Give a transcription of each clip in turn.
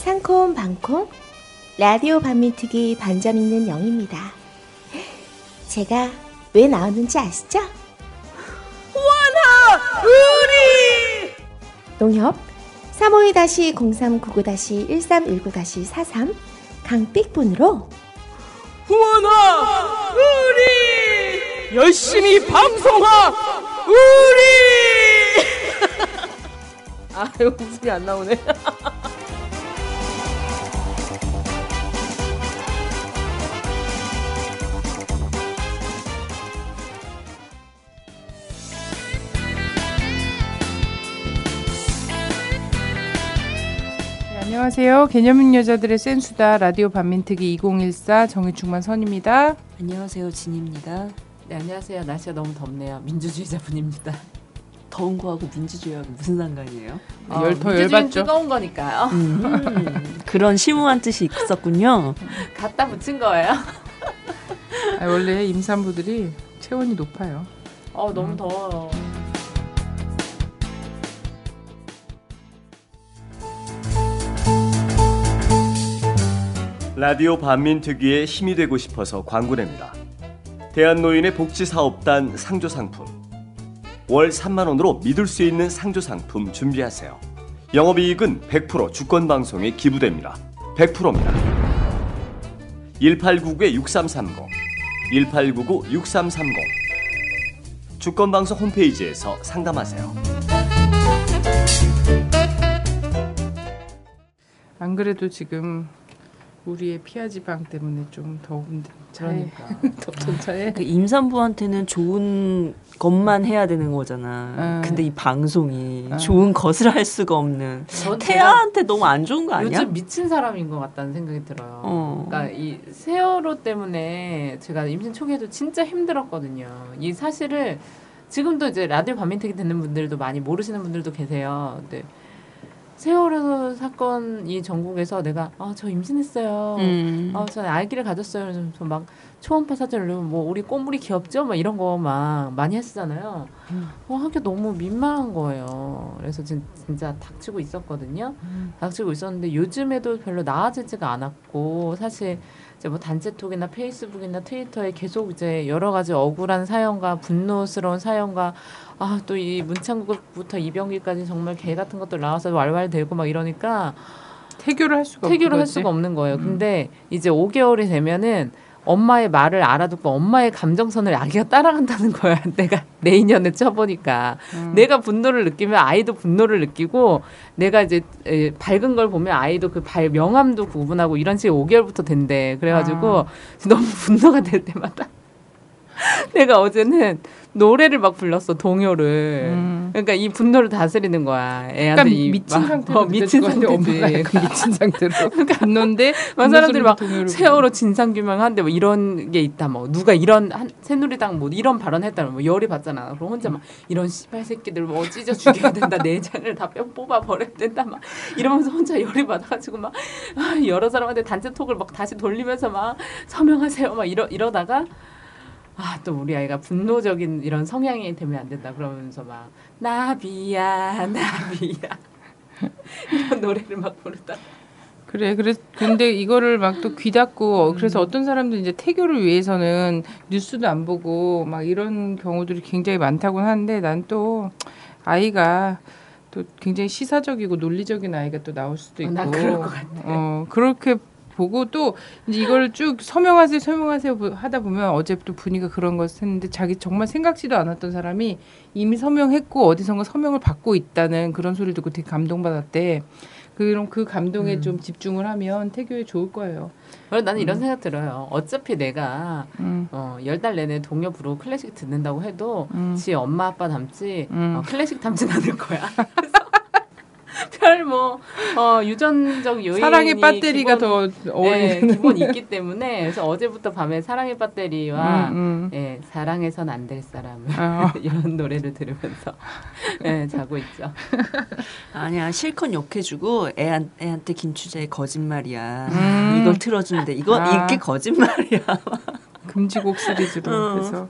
상콤방콤 라디오 반민특위 반점 있는 영입니다. 제가 왜 나오는지 아시죠? 원하 우리 농협 352-0399-1319-43 강삑분으로 원하 우리 열심히 방송하 우리 아 이거 웃음이 안 나오네. 안녕하세요. 개념 있는 여자들의 센수다 라디오 반민특위 2014 정의충만 선입니다. 안녕하세요. 진입니다. 네, 안녕하세요. 날씨가 너무 덥네요. 민주주의자 분입니다. 더운 거하고 민주주의하고 무슨 상관이에요? 더 민주주의는 열받죠. 뜨거운 거니까요. 그런 심오한 뜻이 있었군요. 갖다 붙인 거예요. 원래 임산부들이 체온이 높아요. 너무 더워요. 라디오 반민특위에 힘이 되고 싶어서 광고냅니다. 대한노인의 복지사업단 상조상품. 월 3만원으로 믿을 수 있는 상조상품 준비하세요. 영업이익은 100% 주권방송에 기부됩니다. 100%입니다. 1899-6330 1899-6330 주권방송 홈페이지에서 상담하세요. 안 그래도 지금 우리의 피하지방 때문에 좀 더운 차에 덥던 차에 그 임산부한테는 좋은 것만 해야 되는 거잖아. 근데 이 방송이 좋은 것을 할 수가 없는. 태아한테 너무 안 좋은 거 아니야? 요즘 미친 사람인 것 같다는 생각이 들어요. 그러니까 이 세월호 때문에 제가 임신 초기에도 진짜 힘들었거든요. 이 사실을 지금도 이제 라디오 반민특위 듣는 분들도 많이 모르시는 분들도 계세요. 근데 세월호 사건이 전국에서 내가 저 임신했어요. 저 아기를 가졌어요. 저 막 초음파 사진을 뭐 우리 꼬물이 귀엽죠? 막 이런 거 막 많이 했잖아요. 하기 너무 민망한 거예요. 그래서 진짜 닥치고 있었거든요. 닥치고 있었는데 요즘에도 별로 나아지지가 않았고 사실 이제 뭐 단체톡이나 페이스북이나 트위터에 계속 이제 여러 가지 억울한 사연과 분노스러운 사연과 또 이 문창국부터 이병기까지 정말 개 같은 것들 나와서 왈왈대고 막 이러니까 태교를 할 수가 없는 거예요. 근데 이제 5개월이 되면은 엄마의 말을 알아듣고 엄마의 감정선을 아기가 따라간다는 거야. 내가 내 인연에 쳐보니까 내가 분노를 느끼면 아이도 분노를 느끼고 내가 이제 밝은 걸 보면 아이도 그 명암도 구분하고 이런 식의 5개월부터 된대. 그래가지고 너무 분노가 될 때마다 내가 어제는 노래를 막 불렀어. 동요를. 그러니까 이 분노를 다스리는 거야. 애한테 미친 상태로 미친 상태지. 미친 상태로. 그러니까 분노인데 많은 사람들이 막 세월호 진상규명한데 뭐 이런 게 있다. 뭐 누가 이런 새누리당 뭐 이런 발언했다. 뭐 열이 받잖아. 그럼 혼자 막 이런 씨발 새끼들 뭐 찢어 죽여야 된다. 내장을 다 뼈 뽑아 버려야 된다. 막 이러면서 혼자 열이 받아가지고 막 여러 사람한테 단체톡을 막 다시 돌리면서 막 서명하세요. 막 이러다가 또 우리 아이가 분노적인 이런 성향이 되면 안 된다 그러면서 막 나비야 이런 노래를 막 부르다. 그래. 근데 이거를 막 또 귀 닫고 그래서 어떤 사람들 이제 태교를 위해서는 뉴스도 안 보고 막 이런 경우들이 굉장히 많다고 하는데 난 또 아이가 또 굉장히 시사적이고 논리적인 아이가 또 나올 수도 있고. 난 그럴 것 같아. 그렇게 보고 또 이제 이걸 쭉 서명하세요 하다 보면 어제 또 분위기가 그런 것을 했는데 자기 정말 생각지도 않았던 사람이 이미 서명했고 어디선가 서명을 받고 있다는 그런 소리를 듣고 되게 감동받았대. 그럼 그 감동에 좀 집중을 하면 태교에 좋을 거예요. 나는 이런 생각 들어요. 어차피 내가 10달 내내 동요 부르고 클래식 듣는다고 해도 지 엄마 아빠 닮지 클래식 닮진 않을 거야. 별 유전적 요인이 사랑의 배터리가 더 어울리는 기본이 있기 때문에 그래서 어제부터 밤에 사랑의 배터리와 사랑해선 안 될 사람을 이런 노래를 들으면서 자고 있죠. 아니야 실컷 욕해주고 애한테 김추자의 거짓말이야. 이걸 틀어주는데 이게 거짓말이야. 금지곡 시리즈로 그래서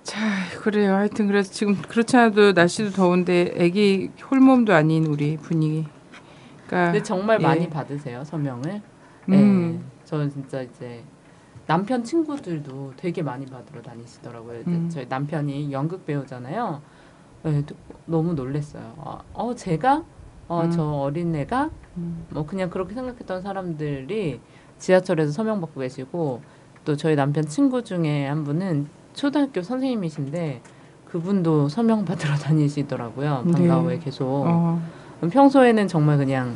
자, 그래요. 하여튼 그래서 지금 그렇지 않아도 날씨도 더운데 애기 홀몸도 아닌 우리 분이 그러니까, 근데 정말 예. 많이 받으세요 서명을. 네. 저는 진짜 이제 남편 친구들도 되게 많이 받으러 다니시더라고요. 저희 남편이 연극 배우잖아요. 네, 너무 놀랐어요. 제가 저 어린애가 뭐 그냥 그렇게 생각했던 사람들이 지하철에서 서명 받고 계시고 또 저희 남편 친구 중에 한 분은 초등학교 선생님이신데 그분도 서명 받으러 다니시더라고요. 방과후에 계속. 평소에는 정말 그냥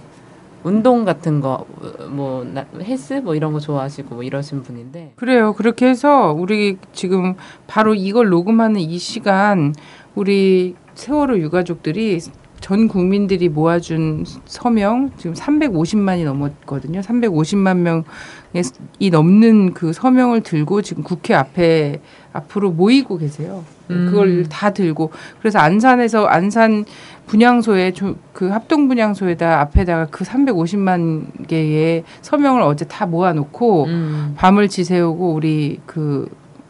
운동 같은 거, 뭐 헬스 뭐 이런 거 좋아하시고 뭐 이러신 분인데. 그래요. 그렇게 해서 우리 지금 바로 이걸 녹음하는 이 시간 우리 세월호 유가족들이 전 국민들이 모아준 서명 지금 350만이 넘었거든요. 350만 명이 넘는 그 서명을 들고 지금 국회 앞으로 모이고 계세요. 그걸 다 들고 그래서 안산에서 안산 분향소에 그 합동 분향소에다 앞에다가 그 350만 개의 서명을 어제 다 모아놓고 밤을 지새우고 우리 그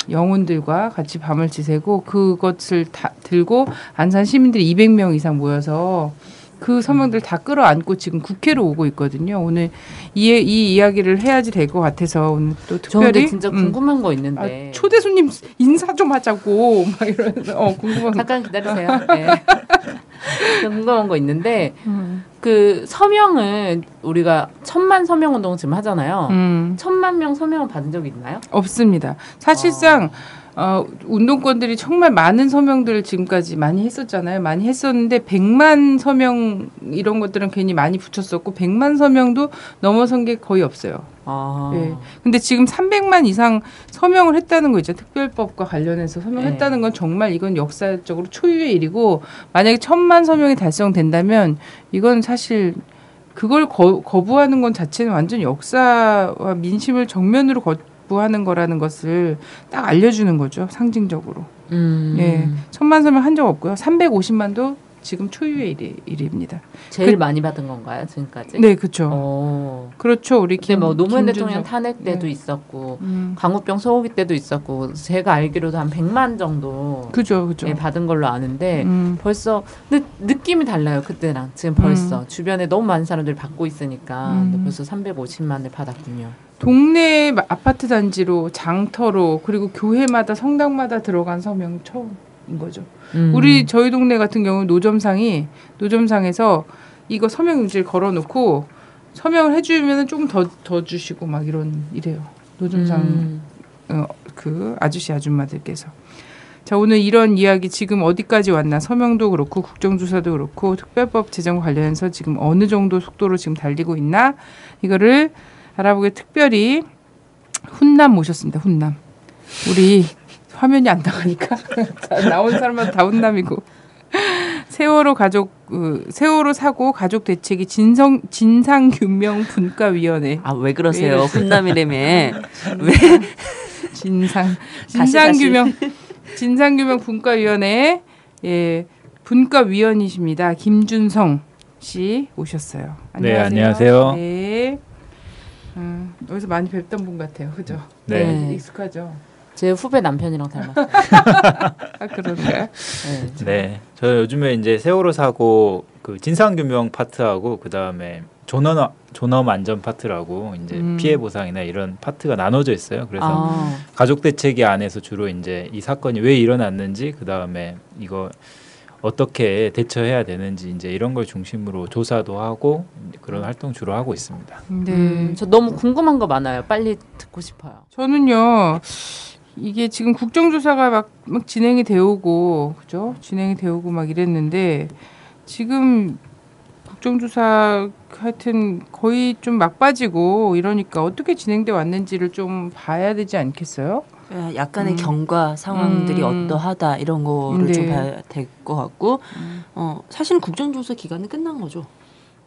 영혼들과 같이 밤을 지새고 그것을 다 들고 안산 시민들이 200명 이상 모여서 그 서명들 다 끌어안고 지금 국회로 오고 있거든요. 오늘 이 이야기를 해야지 될 것 같아서 오늘 또 특별히 근데 진짜 궁금한 거 있는데 초대 손님 인사 좀 하자고 막 이러면서 궁금한 잠깐 기다리세요. 네. 궁금한 거 있는데 그 서명을 우리가 1000만 서명 운동 지금 하잖아요. 1000만 명 서명을 받은 적이 있나요? 없습니다. 사실상 운동권들이 정말 많은 서명들을 지금까지 많이 했었잖아요. 많이 했었는데 100만 서명 이런 것들은 괜히 많이 붙였었고 100만 서명도 넘어선 게 거의 없어요. 네. 근데 지금 300만 이상 서명을 했다는 거 있죠. 특별법과 관련해서 서명했다는 건 정말 이건 역사적으로 초유의 일이고 만약에 1000만 서명이 달성된다면 이건 사실 그걸 거부하는 건 자체는 완전 역사와 민심을 정면으로 거부하는 거라는 것을 딱 알려주는 거죠. 상징적으로. 예, 1000만 서명 한 적 없고요. 350만도 지금 초유의 일입니다. 제일 많이 받은 건가요, 지금까지? 네, 그렇죠. 그렇죠. 우리 뭐 노무현 대통령 탄핵 때도 있었고, 광우병 소고기 때도 있었고, 제가 알기로도 한 100만 정도 그죠. 예, 받은 걸로 아는데 벌써 근데 느낌이 달라요 그때랑 지금 벌써 주변에 너무 많은 사람들이 받고 있으니까 벌써 350만을 받았군요. 동네 아파트 단지로 장터로 그리고 교회마다 성당마다 들어간 서명 처음인 거죠. 저희 동네 같은 경우는 노점상에서 이거 서명용지를 걸어놓고 서명을 해주면 조금 더 주시고 막 이래요. 노점상 그 아줌마들께서. 자, 오늘 이런 이야기 지금 어디까지 왔나 서명도 그렇고 국정조사도 그렇고 특별법 제정과 관련해서 지금 어느 정도 속도로 지금 달리고 있나 이거를 알아보게 특별히 훈남 모셨습니다. 훈남. 우리 화면이 안 나가니까 나온 사람마다 다 훈남이고 세월호 사고 가족 대책위 진상규명 분과위원회. 아, 왜 그러세요? 훈남이라며. 왜? 진상규명 분과위원회 분과위원이십니다. 김준성 씨 오셨어요. 안녕하세요. 네, 안녕하세요. 네. 여기서 많이 뵙던 분 같아요. 그죠? 네. 익숙하죠? 제 후배 남편이랑 닮았어요. 아, 그런가요? 네. 저 요즘에 이제 세월호 사고 그 진상규명 파트하고 그다음에 존엄 안전 파트라고 이제 피해 보상이나 이런 파트가 나눠져 있어요. 그래서 가족 대책위 안에서 주로 이제 이 사건이 왜 일어났는지 그다음에 이거 어떻게 대처해야 되는지 이제 이런 걸 중심으로 조사도 하고 그런 활동 주로 하고 있습니다. 네. 저 너무 궁금한 거 많아요. 빨리 듣고 싶어요. 저는요. 이게 지금 국정조사가 막 진행이 되오고 그죠? 진행이 되오고 막 이랬는데 지금 국정조사 하여튼 거의 좀 막빠지고 이러니까 어떻게 진행돼 왔는지를 좀 봐야 되지 않겠어요? 약간의 경과 상황들이 어떠하다 이런 거를 좀 봐야 될 것 같고 사실 국정조사 기간은 끝난 거죠.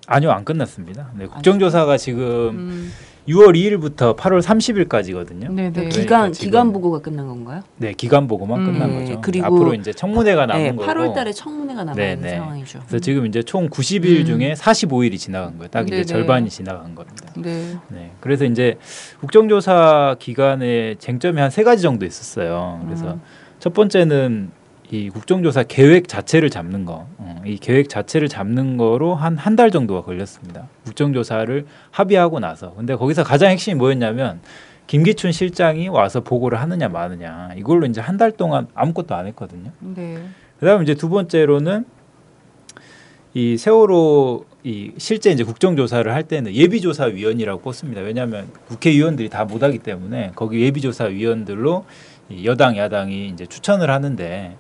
아니요, 안 끝났습니다. 네, 국정조사가 지금 6월 2일부터 8월 30일까지거든요. 네네. 기간 보고가 끝난 건가요? 네, 기간 보고만 끝난 거죠. 그리고 앞으로 이제 청문회가 남은 거고. 8월달에 청문회가 남아 있는 상황이죠. 그래서 지금 이제 총 90일 중에 45일이 지나간 거예요. 딱 이제 절반이 지나간 겁니다. 네. 네. 그래서 이제 국정조사 기간에 쟁점이 한 3가지 정도 있었어요. 그래서 첫 번째는 이 국정조사 계획 자체를 잡는 거, 이 계획 자체를 잡는 거로 한 달 정도가 걸렸습니다. 국정조사를 합의하고 나서. 근데 거기서 가장 핵심이 뭐였냐면 김기춘 실장이 와서 보고를 하느냐 마느냐 이걸로 이제 한 달 동안 아무것도 안 했거든요. 네. 그다음에 이제 두 번째로는 이 세월호 이 실제 이제 국정조사를 할 때는 예비조사위원이라고 꼽습니다. 왜냐하면 국회의원들이 다 못하기 때문에 거기 예비조사위원들로 이 여당 야당이 이제 추천을 하는데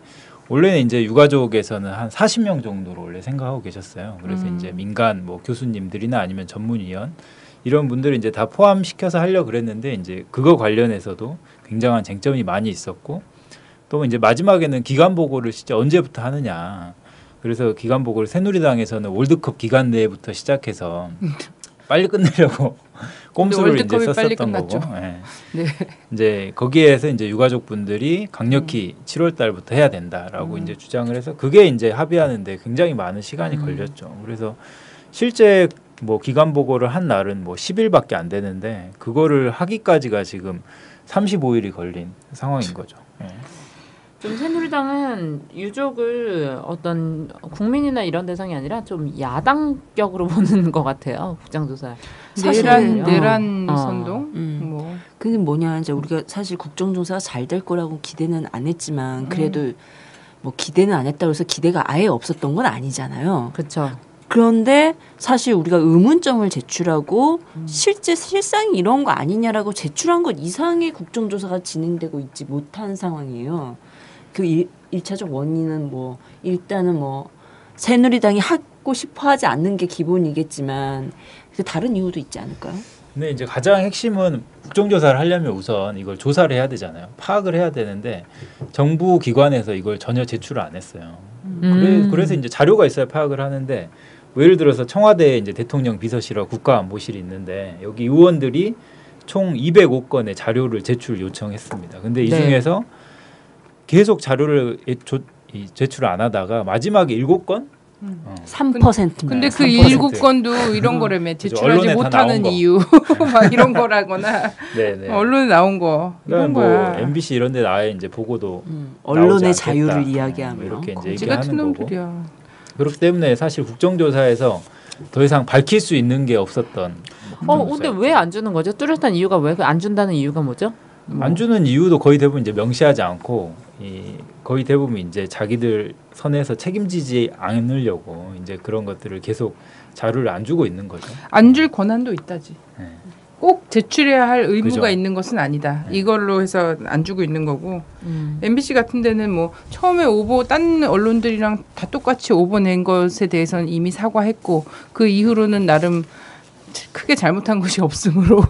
원래는 이제 유가족에서는 한 40명 정도로 원래 생각하고 계셨어요. 그래서 이제 민간 뭐 교수님들이나 아니면 전문위원 이런 분들을 이제 다 포함시켜서 하려고 그랬는데 이제 그거 관련해서도 굉장한 쟁점이 많이 있었고 또 이제 마지막에는 기간 보고를 진짜 언제부터 하느냐. 그래서 기간 보고를 새누리당에서는 월드컵 기간 내부터 시작해서 빨리 끝내려고 꼼수를 이제 썼었던 거고. 네. 네. 이제 거기에서 이제 유가족 분들이 강력히 7월 달부터 해야 된다라고 이제 주장을 해서 그게 이제 합의하는데 굉장히 많은 시간이 걸렸죠. 그래서 실제 뭐 기간 보고를 한 날은 뭐 10일밖에 안 되는데 그거를 하기까지가 지금 35일이 걸린 상황인 거죠. 네. 좀 새누리당은 유족을 어떤 국민이나 이런 대상이 아니라 좀 야당격으로 보는 것 같아요. 국정조사. 내란 선동. 뭐. 그게 뭐냐 이제 우리가 사실 국정조사가 잘 될 거라고 기대는 안 했지만 그래도 뭐 기대는 안 했다고 해서 기대가 아예 없었던 건 아니잖아요. 그렇죠. 그런데 사실 우리가 의문점을 제출하고 실상이 이런 거 아니냐라고 제출한 것 이상의 국정조사가 진행되고 있지 못한 상황이에요. 그 1차적 원인은 뭐 일단은 뭐 새누리당이 하고 싶어 하지 않는 게 기본이겠지만 다른 이유도 있지 않을까요? 근데 이제 가장 핵심은 국정조사를 하려면 우선 이걸 조사를 해야 되잖아요. 파악을 해야 되는데 정부 기관에서 이걸 전혀 제출을 안 했어요. 그래서 이제 자료가 있어야 파악을 하는데 예를 들어서 청와대에 이제 대통령 비서실과 국가안보실이 있는데 여기 의원들이 총 205건의 자료를 제출 요청했습니다. 근데 이 중에서 계속 자료를 제출을 안 하다가 마지막에 7건? 3%입니다. 근데 그 7건도 이런 거라며 제출하지 못하는 이유 막 이런 거라거나 언론에 나온 거 이런 뭐 거야. MBC 이런 데 나에 이제 보고도 언론의 자유를 이야기하며 이렇게 이제 같은 얘기하는 거고. 놈들이야. 그렇기 때문에 사실 국정조사에서 더 이상 밝힐 수 있는 게 없었던. 근데 왜 안 주는 거죠? 뚜렷한 이유가 왜 안 준다는 이유가 뭐죠? 안 주는 이유도 거의 대부분 이제 명시하지 않고 거의 대부분 이제 자기들 선에서 책임지지 않으려고 이제 그런 것들을 계속 자료를 안 주고 있는 거죠. 안 줄 권한도 있다지. 네. 꼭 제출해야 할 의무가 그죠. 있는 것은 아니다. 이걸로 해서 안 주고 있는 거고. MBC 같은 데는 뭐 처음에 오보 딴 언론들이랑 다 똑같이 오보 낸 것에 대해서는 이미 사과했고 그 이후로는 나름 크게 잘못한 것이 없으므로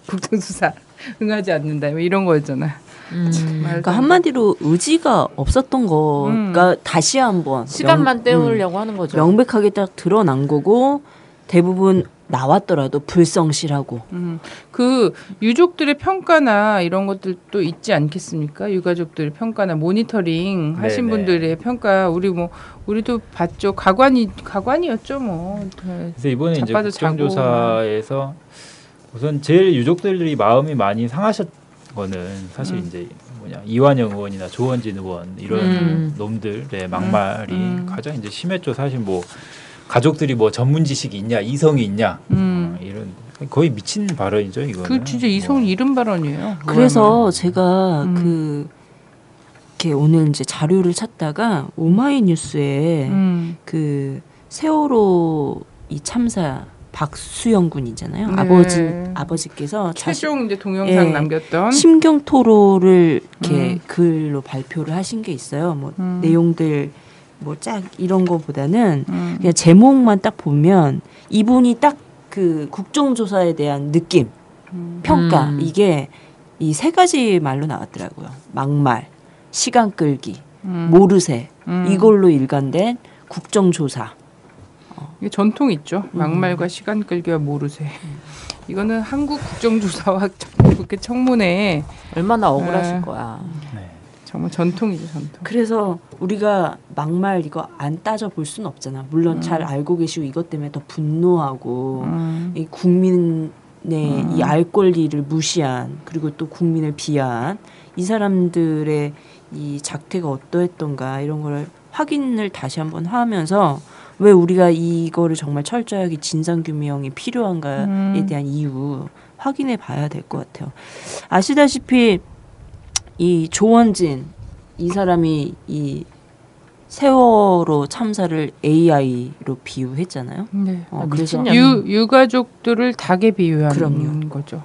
국정수사 응하지 않는다. 이런 거였잖아. 그러니까 한마디로 의지가 없었던 거가 다시 한번 시간만 때우려고 하는 거죠. 명백하게 딱 드러난 거고 대부분 나왔더라도 불성실하고. 그 유족들의 평가나 이런 것들도 있지 않겠습니까? 유가족들의 평가나 모니터링 하신 분들의 평가 우리도 봤죠. 가관이었죠 뭐. 그래서 이번에 이제 국정조사에서 우선 제일 유족들이 마음이 많이 상하셨 거는 사실 이제 이완영 의원이나 조원진 의원 이런 놈들의 막말이 가장 이제 심했죠. 사실 뭐 가족들이 뭐 전문 지식이 있냐, 이성이 있냐 이런 거의 미친 발언이죠. 이거는. 그 진짜 이성 잃은 발언이에요. 그래서 제가 이렇게 오늘 이제 자료를 찾다가 오마이뉴스에 그 세월호 이 참사 박수영 군이잖아요. 아버지께서 최종 이제 동영상 남겼던 심경 토로를 이렇게 글로 발표를 하신 게 있어요. 뭐 내용들 뭐 쫙 이런 거보다는 그냥 제목만 딱 보면 이분이 딱 그 국정조사에 대한 느낌, 평가 이게 이 세 가지 말로 나왔더라고요. 막말, 시간 끌기, 모르쇠 이걸로 일관된 국정조사. 이게 전통 있죠. 막말과 시간 끌기와 모르쇠. 이거는 한국 국정조사와 그렇게 청문회에 얼마나 억울하실 거야. 정말 전통이죠, 전통. 그래서 우리가 막말 이거 안 따져볼 수는 없잖아. 물론 잘 알고 계시고 이것 때문에 더 분노하고 이 국민의 이 알 권리를 무시한 그리고 또 국민을 비하한 이 사람들의 이 작태가 어떠했던가 이런 걸 확인을 다시 한번 하면서 왜 우리가 이거를 정말 철저하게 진상규명이 필요한가에 대한 이유 확인해 봐야 될 것 같아요. 아시다시피 이 조원진 이 사람이 이 세월호 참사를 AI로 비유했잖아요. 네. 그래서 유가족들을 닭에 비유하는 그럼요. 거죠.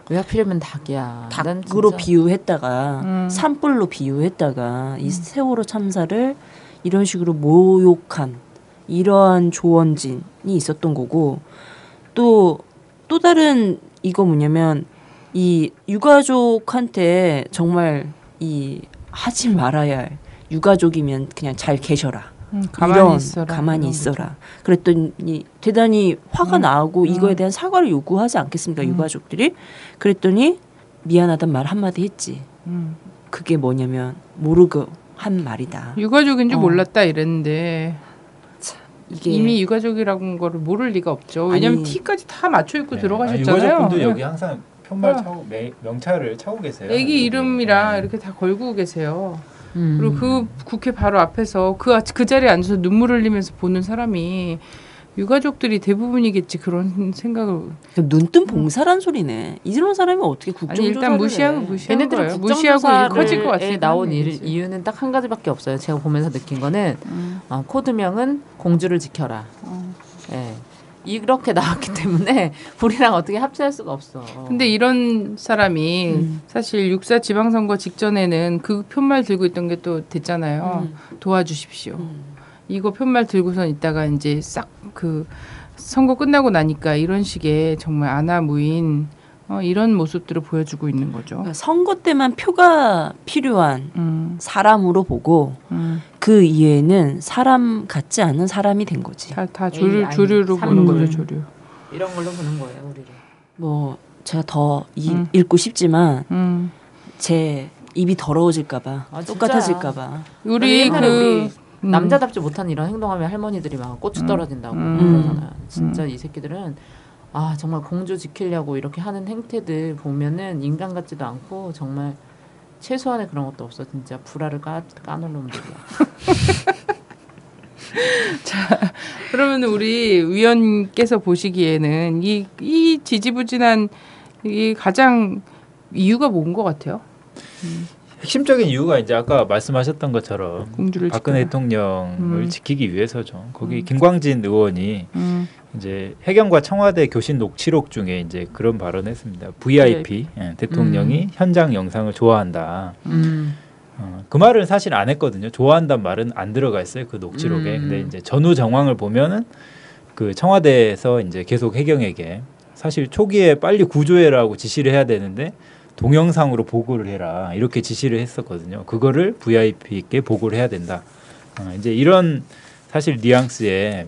왜 하필이면 닭이야. 난 닭으로 진짜- 비유했다가 산불로 비유했다가 이 세월호 참사를 이런 식으로 모욕한 이러한 조원진이 있었던 거고 또 다른 이거 뭐냐면 이 유가족한테 정말 이 하지 말아야 할 유가족이면 그냥 잘 계셔라. 가만히 있어라. 그랬더니 대단히 화가 나고 이거에 대한 사과를 요구하지 않겠습니까? 유가족들이. 그랬더니 미안하단 말 한마디 했지. 그게 뭐냐면 모르고 한 말이다. 유가족인 줄 몰랐다 이랬는데 이게 이미 유가족이라는 거를 모를 리가 없죠. 왜냐면 아니, 티까지 다 맞춰 입고 들어가셨잖아요. 유가족분도 네. 여기 항상 편말 차고 명찰을 차고 계세요. 애기 이름이랑 네. 이렇게 다 걸고 계세요. 그리고 그 국회 바로 앞에서 그 자리에 앉아서 눈물 흘리면서 보는 사람이 유가족들이 대부분이겠지 그런 생각을. 눈뜬 봉사란 소리네. 이런 사람이 어떻게 아니 국정조사를 일단 무시한 얘네들은 거예요. 무시하고 이게 커질 것 국정조사에 같아요. 나온 이유는 딱 한 가지밖에 없어요. 제가 보면서 느낀 거는 코드명은 공주를 지켜라. 예. 이렇게 나왔기 때문에 우리랑 어떻게 합치할 수가 없어. 근데 이런 사람이 사실 6.4 지방선거 직전에는 그 편말 들고 있던 게 또 됐잖아요. 도와주십시오. 이거 편말 들고선 있다가 이제 싹 그 선거 끝나고 나니까 이런 식의 정말 아나무인 이런 모습들을 보여주고 있는 거죠. 그러니까 선거 때만 표가 필요한 사람으로 보고 그 이외에는 사람 같지 않은 사람이 된 거지. 다 조류로 보는 거죠, 조류. 이런 걸로 보는 거예요, 우리를. 뭐 제가 더 읽고 싶지만 제 입이 더러워질까봐 똑같아질까봐. 우리 옛날에 남자답지 못한 이런 행동하면 할머니들이 막 고추 떨어진다고 그러잖아요. 진짜 이 새끼들은 정말 공주 지키려고 이렇게 하는 행태들 보면은 인간 같지도 않고 정말 최소한의 그런 것도 없어. 진짜 불화를 까놓은 놈들이야. 자, 그러면 우리 위원께서 보시기에는 이 지지부진한 이 가장 이유가 뭔 것 같아요? 핵심적인 이유가 이제 아까 말씀하셨던 것처럼 공주를 박근혜 지켜라. 대통령을 지키기 위해서죠. 거기 김광진 의원이 이제 해경과 청와대 교신 녹취록 중에 이제 그런 발언했습니다. VIP 대통령이 현장 영상을 좋아한다. 그 말은 사실 안 했거든요. 좋아한다는 말은 안 들어가 있어요. 그 녹취록에. 근데 이제 전후 정황을 보면은 그 청와대에서 이제 계속 해경에게 사실 초기에 빨리 구조해라고 지시를 해야 되는데 동영상으로 보고를 해라 이렇게 지시를 했었거든요. 그거를 VIP께 보고를 해야 된다. 이제 이런 사실 뉘앙스의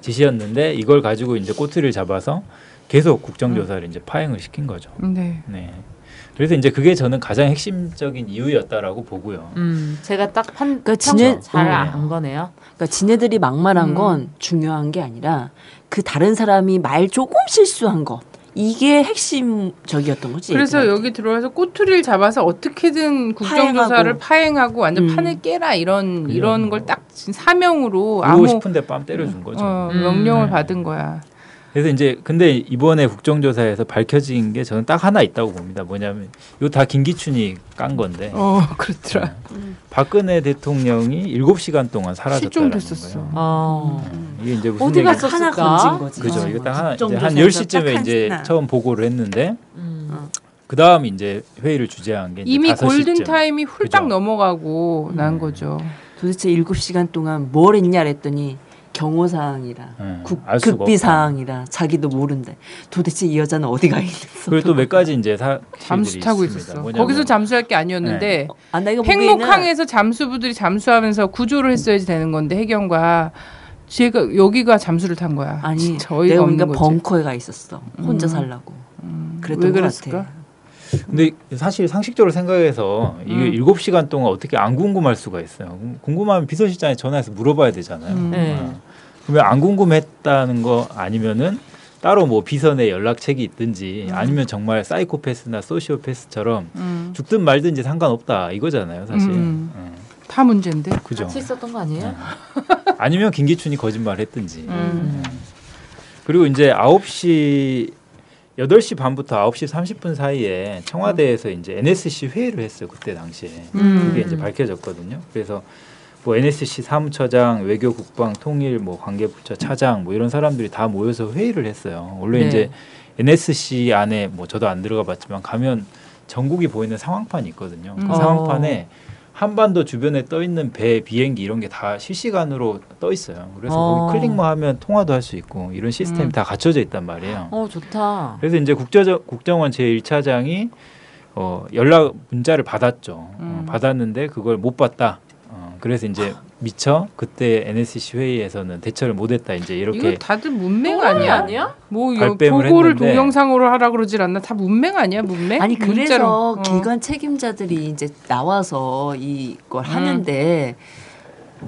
지시였는데 이걸 가지고 이제 꼬투리를 잡아서 계속 국정조사를 이제 파행을 시킨 거죠. 네. 네. 그래서 이제 그게 저는 가장 핵심적인 이유였다라고 보고요. 제가 딱 그러니까 잘안 거네요. 그러니까 지네들이 막말한 건 중요한 게 아니라 그 다른 사람이 말 조금 실수한 것 이게 핵심적이었던 거지. 그래서 얘들한테. 여기 들어와서 꼬투리를 잡아서 어떻게든 국정조사를 파행하고 완전 판을 깨라 이런 걸 딱 사명으로 그러고 싶은데 빰 때려준 거죠. 명령을 받은 거야. 그래서 이제 근데 이번에 국정조사에서 밝혀진 게 저는 딱 하나 있다고 봅니다. 뭐냐면 이거 다 김기춘이 깐 건데. 그렇더라. 박근혜 대통령이 7시간 동안 사라졌다는 실종됐었어. 거예요. 이게 이제 무슨 어디 얘기? 갔었을까? 하나 건진 거지. 그죠. 이거 딱 하나 이제 한 국정조사에서 10시쯤에 딱 이제 하나. 처음 보고를 했는데 그다음 이제 회의를 주재한 게 이제 이미 5시쯤. 골든 타임이 훌딱 그죠. 넘어가고 난 거죠. 도대체 7시간 동안 뭘 했냐 그랬더니 경호사항이라 알 수가 극비사항이라 자기도 모른대. 도대체 이 여자는 어디가 있는 그리고 또 몇 가지 이제 잠수 타고 있습니다. 있었어. 뭐냐면 거기서 잠수할 게 아니었는데 나 이거 보기에는 팽목항에서 잠수부들이 잠수하면서 구조를 했어야지 되는 건데 해경과 제가 여기가 잠수를 탄 거야. 아니 진짜 어이가 내가 없는 보니까 거지. 벙커에 가 있었어. 혼자 살라고. 그랬던 왜 것 그랬을까? 같아. 근데 사실 상식적으로 생각해서 이게 7시간 동안 어떻게 안 궁금할 수가 있어요. 궁금하면 비서실장에 전화해서 물어봐야 되잖아요. 네. 그러면 안 궁금했다는 거 아니면은 따로 뭐 비선의 연락책이 있든지 아니면 정말 사이코패스나 소시오패스처럼 죽든 말든지 상관없다 이거잖아요, 사실. 다 문제인데. 그죠. 같이 있었던 거 아니에요? 아니면 김기춘이 거짓말했든지. 그리고 이제 8시 8시 반부터 9시 30분 사이에 청와대에서 이제 NSC 회의를 했어요. 그때 당시에. 그게 이제 밝혀졌거든요. 그래서 뭐 NSC 사무처장, 외교, 국방, 통일, 뭐 관계부처 차장 뭐 이런 사람들이 다 모여서 회의를 했어요. 원래 네. 이제 NSC 안에 뭐 저도 안 들어가 봤지만 가면 전국이 보이는 상황판이 있거든요. 그 상황판에 한반도 주변에 떠 있는 배, 비행기 이런 게 다 실시간으로 떠 있어요. 그래서 거기 클릭만 하면 통화도 할 수 있고 이런 시스템이 다 갖춰져 있단 말이에요. 좋다. 그래서 이제 국정원 제1차장이 연락 문자를 받았죠. 받았는데 그걸 못 받다. 그래서 이제 미처 그때 NSC 회의에서는 대처를 못했다. 이제 이렇게 이거 다들 문맹 아니야? 뭐 발뺌을 보고를 했는데. 동영상으로 하라 그러질 않나? 다 문맹 아니야? 문맹? 아니 그래서 문자로. 기관 책임자들이 이제 나와서 이걸 하는데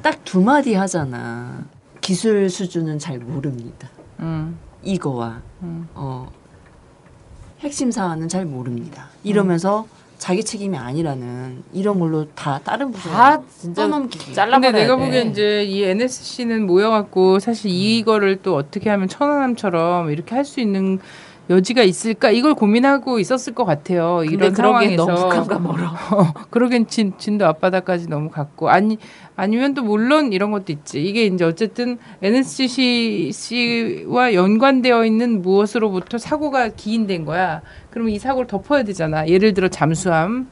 딱 두 마디 하잖아. 기술 수준은 잘 모릅니다. 이거와 핵심 사안은 잘 모릅니다. 이러면서 자기 책임이 아니라는 이런 걸로 다 다른 부서 다 진짜 떠넘기기. 잘라버려야 근데 내가 돼. 보기엔 이제 이 NSC는 모여갖고 사실 이거를 또 어떻게 하면 천안함처럼 이렇게 할 수 있는 여지가 있을까 이걸 고민하고 있었을 것 같아요. 이런 그러기엔 상황에서 너무 북한과 멀어. 그러기엔 진도 앞바다까지 너무 갔고 아니면 또 물론 이런 것도 있지. 이게 이제 어쨌든 NSC와 연관되어 있는 무엇으로부터 사고가 기인된 거야. 그러면 이 사고를 덮어야 되잖아. 예를 들어 잠수함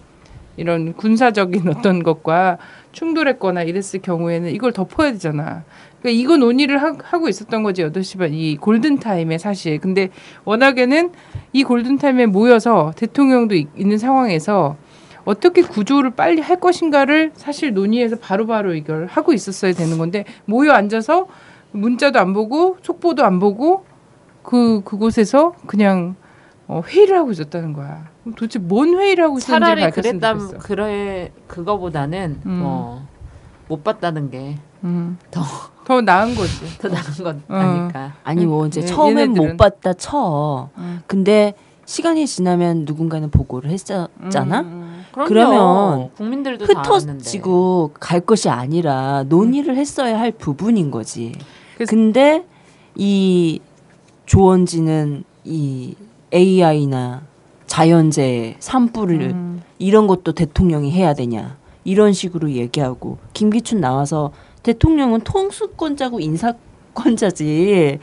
이런 군사적인 어떤 것과 충돌했거나 이랬을 경우에는 이걸 덮어야 되잖아. 그러니까 이거 논의를 하고 있었던 거지. 8시 반 이 골든타임에 사실. 근데 워낙에는 이 골든타임에 모여서 대통령도 있는 상황에서 어떻게 구조를 빨리 할 것인가를 사실 논의해서 바로바로 이걸 하고 있었어야 되는 건데 모여 앉아서 문자도 안 보고 속보도 안 보고 그곳에서 그냥 회의를 하고 있었다는 거야. 그럼 도대체 뭔 회의를 하고 있었는지 차라리 밝혔으면 그랬다면 좋겠어. 그거보다는 못 봤다는 게 더 나은 거지. 더 나은 건 아닐까. 아니 뭐 이제 예, 처음엔 얘네들은. 못 봤다 쳐. 근데 시간이 지나면 누군가는 보고를 했었잖아. 그럼요. 그러면 국민들도 다 알았는데. 흩어지고 갈 것이 아니라 논의를 했어야 할 부분인 거지. 그래서- 근데 이 조원진은 이 AI나 자연재해 산불을 이런 것도 대통령이 해야 되냐 이런 식으로 얘기하고 김기춘 나와서 대통령은 통수권자고 인사권자지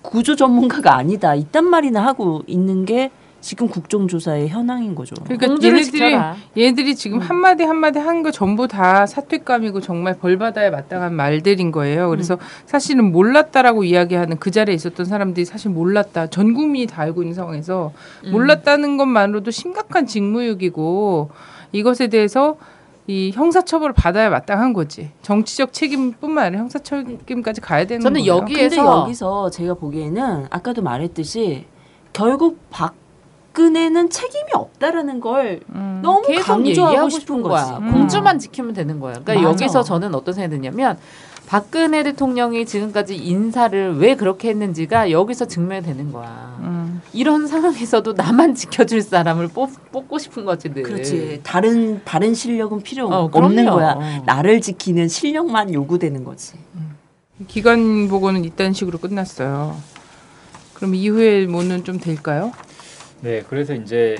구조 전문가가 아니다 이딴 말이나 하고 있는 게 지금 국정조사의 현황인 거죠. 그러니까 공주를 지켜라. 얘들이 지금 한마디 한 거 전부 다 사퇴감이고 정말 벌받아야 마땅한 말들인 거예요. 그래서 사실은 몰랐다라고 이야기하는 그 자리에 있었던 사람들이 사실 몰랐다. 전 국민이 다 알고 있는 상황에서 몰랐다는 것만으로도 심각한 직무유기고 이것에 대해서 이 형사처벌을 받아야 마땅한 거지. 정치적 책임뿐만 아니라 형사책임까지 가야 되는 저는 거예요. 근데 여기에서 여기서 제가 보기에는 아까도 말했듯이 결국 박근혜는 책임이 없다라는 걸 너무 계속 강조하고 얘기하고 싶은 거지. 거야. 공주만 지키면 되는 거야. 그러니까 맞아. 여기서 저는 어떤 생각이 드냐면 박근혜 대통령이 지금까지 인사를 왜 그렇게 했는지가 여기서 증명이 되는 거야. 이런 상황에서도 나만 지켜줄 사람을 뽑고 싶은 거지 늘. 그렇지. 다른 실력은 필요 없는 그럼요. 거야. 나를 지키는 실력만 요구되는 거지. 기관 보고는 이딴 식으로 끝났어요. 그럼 이후에 뭐는 좀 될까요? 네, 그래서 이제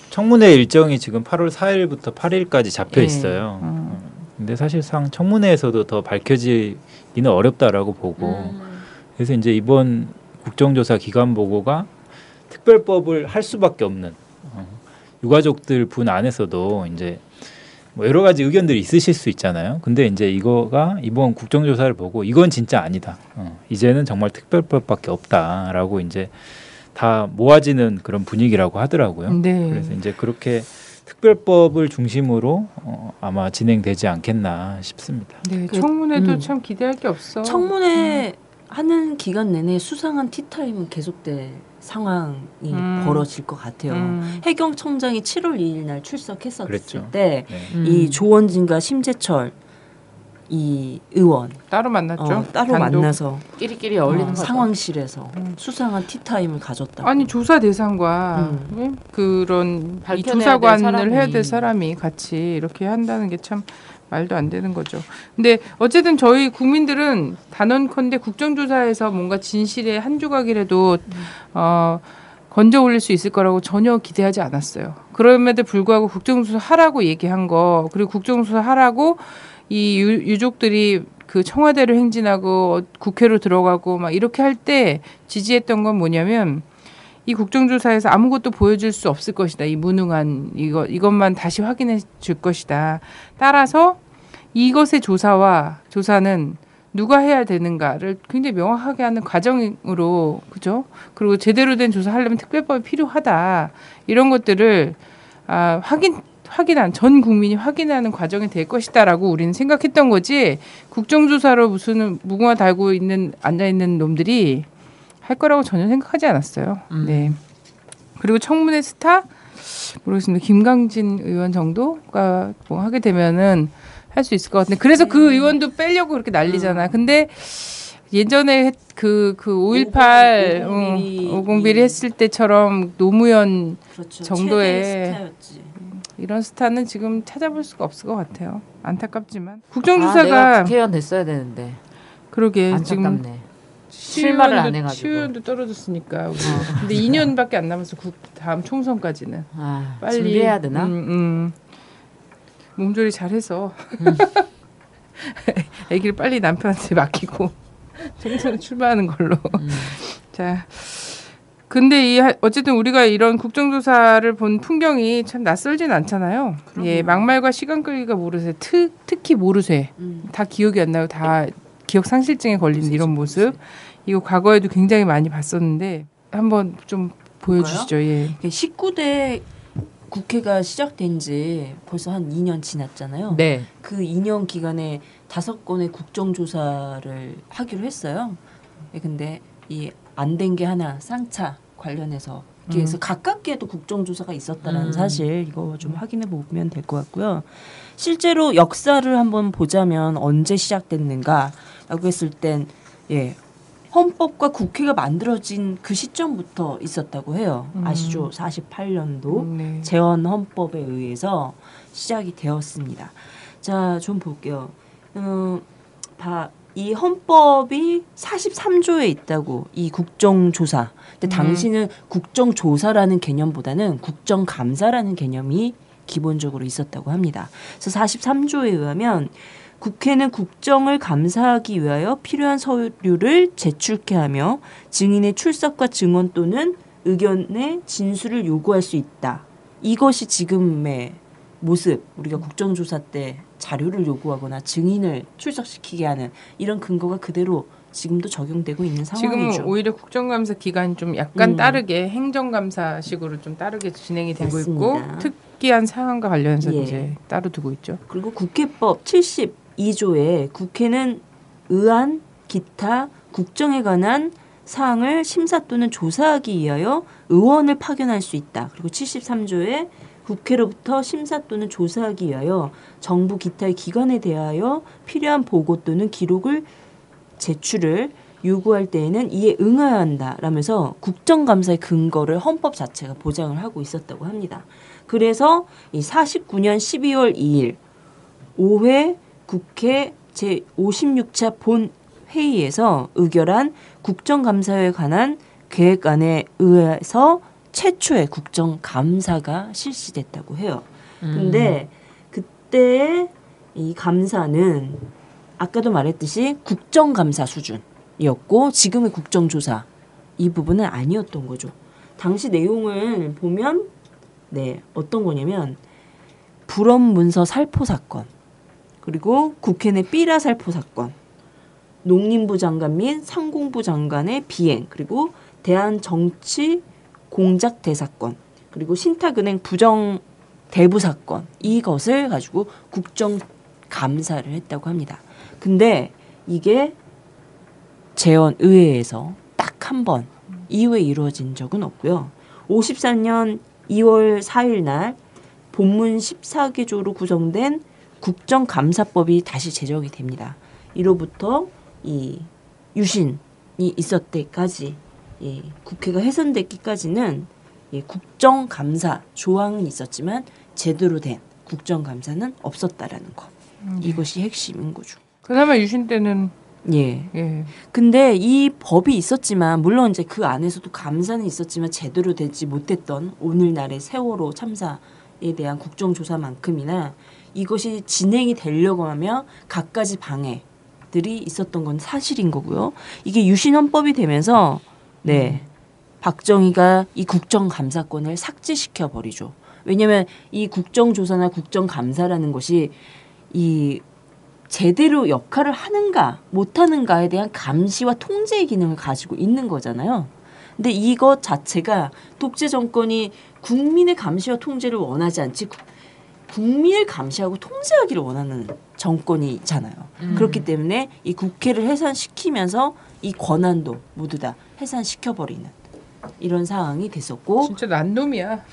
청문회 일정이 지금 8월 4일부터 8일까지 잡혀 예. 있어요. 근데 사실상 청문회에서도 더 밝혀지기는 어렵다라고 보고 그래서 이제 이번 국정조사 기관 보고가 특별법을 할 수밖에 없는 유가족들 분 안에서도 이제 뭐 여러 가지 의견들이 있으실 수 있잖아요. 근데 이제 이거가 이번 국정조사를 보고 이건 진짜 아니다. 이제는 정말 특별법밖에 없다라고 이제 다 모아지는 그런 분위기라고 하더라고요. 네. 그래서 이제 그렇게 특별법을 중심으로 아마 진행되지 않겠나 싶습니다. 네, 청문회도 음. 참 기대할 게 없어. 청문회 하는 기간 내내 수상한 티타임은 계속될 상황이 벌어질 것 같아요. 해경청장이 7월 2일 날 출석했었을 그랬죠. 때 네. 이 조원진과 심재철 이 의원 따로 만났죠. 따로 단독. 만나서 끼리끼리 어울리는 거죠. 상황실에서 수상한 티타임을 가졌다. 아니 조사 대상과 그런 이 밝혀내야 될 조사관을 사람이. 해야 될 사람이 같이 이렇게 한다는 게 참 말도 안 되는 거죠. 근데 어쨌든 저희 국민들은 단언컨대 국정조사에서 뭔가 진실의 한 조각이라도 건져 올릴 수 있을 거라고 전혀 기대하지 않았어요. 그럼에도 불구하고 국정조사 하라고 얘기한 거, 그리고 국정조사 하라고 이 유족들이 그 청와대로 행진하고 국회로 들어가고 막 이렇게 할 때 지지했던 건 뭐냐면 이 국정조사에서 아무것도 보여줄 수 없을 것이다. 이 무능한 이것만 다시 확인해 줄 것이다. 따라서 이것의 조사는 누가 해야 되는가를 굉장히 명확하게 하는 과정으로, 그죠? 그리고 제대로 된 조사하려면 특별법이 필요하다. 이런 것들을 확인한 전 국민이 확인하는 과정이 될 것이다라고 우리는 생각했던 거지. 국정조사로 무슨 무궁화 달고 앉아 있는 놈들이 할 거라고 전혀 생각하지 않았어요. 네. 그리고 청문회 스타 모르겠습니다. 김강진 의원 정도가 뭐 하게 되면은 할 수 있을 것 같은데. 그래서 그 의원도 빼려고 그렇게 난리잖아. 근데 예전에 그 5.18 오공비리 했을 때처럼 노무현 그렇죠. 정도의 최대 스타였지. 이런 스타는 지금 찾아볼 수가 없을 것 같아요. 안타깝지만 내가 국정조사가 국회의원 됐어야 되는데. 그러게 지금 안타깝네. 실마를 안 해가지고. 시의원도 떨어졌으니까. 근데 2년밖에 안 남았어. 다음 총선까지는. 빨리 준비해야 되나? 몸조리 잘해서 아기를 빨리 남편한테 맡기고 총선에 출마하는 걸로. 자, 근데 어쨌든 우리가 이런 국정조사를 본 풍경이 참 낯설진 않잖아요. 예, 막말과 시간 끌기가 모르쇠, 특히 모르쇠, 다 기억이 안 나고 다 기억 상실증에 걸리는 이런 모습. 이거 과거에도 굉장히 많이 봤었는데 한번 좀 보여주시죠. 예. 19대 국회가 시작된 지 벌써 한 2년 지났잖아요. 네. 그 2년 기간에 5건의 국정조사를 하기로 했어요. 근데 이 안 된 게 하나, 쌍차 관련해서 그래서 가깝게도 국정조사가 있었다는 사실 이거 좀 확인해 보면 될 것 같고요. 실제로 역사를 한번 보자면 언제 시작됐는가라고 했을 땐 헌법과 국회가 만들어진 그 시점부터 있었다고 해요. 아시죠? 48년도 재헌 헌법에 의해서 시작이 되었습니다. 자, 좀 볼게요. 이 헌법이 43조에 있다고, 이 국정조사. 근데 당시는 국정조사라는 개념보다는 국정감사라는 개념이 기본적으로 있었다고 합니다. 그래서 43조에 의하면 국회는 국정을 감사하기 위하여 필요한 서류를 제출케 하며 증인의 출석과 증언 또는 의견의 진술을 요구할 수 있다. 이것이 지금의 모습, 우리가 국정조사 때 자료를 요구하거나 증인을 출석시키게 하는 이런 근거가 그대로 지금도 적용되고 있는 상황이죠. 지금은 오히려 국정감사 기간이 좀 약간 따르게 행정감사식으로 좀 따르게 진행이 되고 맞습니다. 있고 특이한 상황과 관련해서 이제 따로 두고 있죠. 그리고 국회법 72조에 국회는 의안, 기타, 국정에 관한 사항을 심사 또는 조사하기 위하여 의원을 파견할 수 있다. 그리고 73조에 국회로부터 심사 또는 조사하기 위하여 정부 기타의 기관에 대하여 필요한 보고 또는 기록을 제출을 요구할 때에는 이에 응해야 한다라면서 국정감사의 근거를 헌법 자체가 보장을 하고 있었다고 합니다. 그래서 이 49년 12월 2일 5회 국회 제56차 본회의에서 의결한 국정감사에 관한 계획안에 의해서 최초의 국정감사가 실시됐다고 해요. 근데 그때의 이 감사는 아까도 말했듯이 국정감사 수준이었고 지금의 국정조사 이 부분은 아니었던 거죠. 당시 내용을 보면 어떤 거냐면 불엄문서 살포 사건, 그리고 국회 내 삐라 살포 사건, 농림부 장관 및 상공부 장관의 비행, 그리고 대한정치 공작 대사건, 그리고 신탁은행 부정 대부 사건, 이것을 가지고 국정감사를 했다고 합니다. 근데 이게 재헌의회에서 딱 한 번 이후에 이루어진 적은 없고요. 54년 2월 4일 날 본문 14개조로 구성된 국정감사법이 다시 제정이 됩니다. 이로부터 이 유신이 있을 때까지 국회가 해산되기까지는 국정감사 조항은 있었지만 제대로 된 국정감사는 없었다라는 것. 이것이 핵심인 거죠. 그나마 유신 때는 예. 근데 이 법이 있었지만 물론 이제 그 안에서도 감사는 있었지만 제대로 되지 못했던 오늘날의 세월호 참사에 대한 국정조사만큼이나 이것이 진행이 되려고 하면 갖가지 방해들이 있었던 건 사실인 거고요. 이게 유신헌법이 되면서 박정희가 이 국정감사권을 삭제시켜 버리죠. 왜냐하면 이 국정조사나 국정감사라는 것이 이 제대로 역할을 하는가 못하는가에 대한 감시와 통제의 기능을 가지고 있는 거잖아요. 근데 이것 자체가 독재 정권이 국민의 감시와 통제를 원하지 않지 국민을 감시하고 통제하기를 원하는 정권이잖아요. 그렇기 때문에 이 국회를 해산시키면서 이 권한도 모두 다 해산시켜버리는 이런 상황이 됐었고 진짜 난놈이야.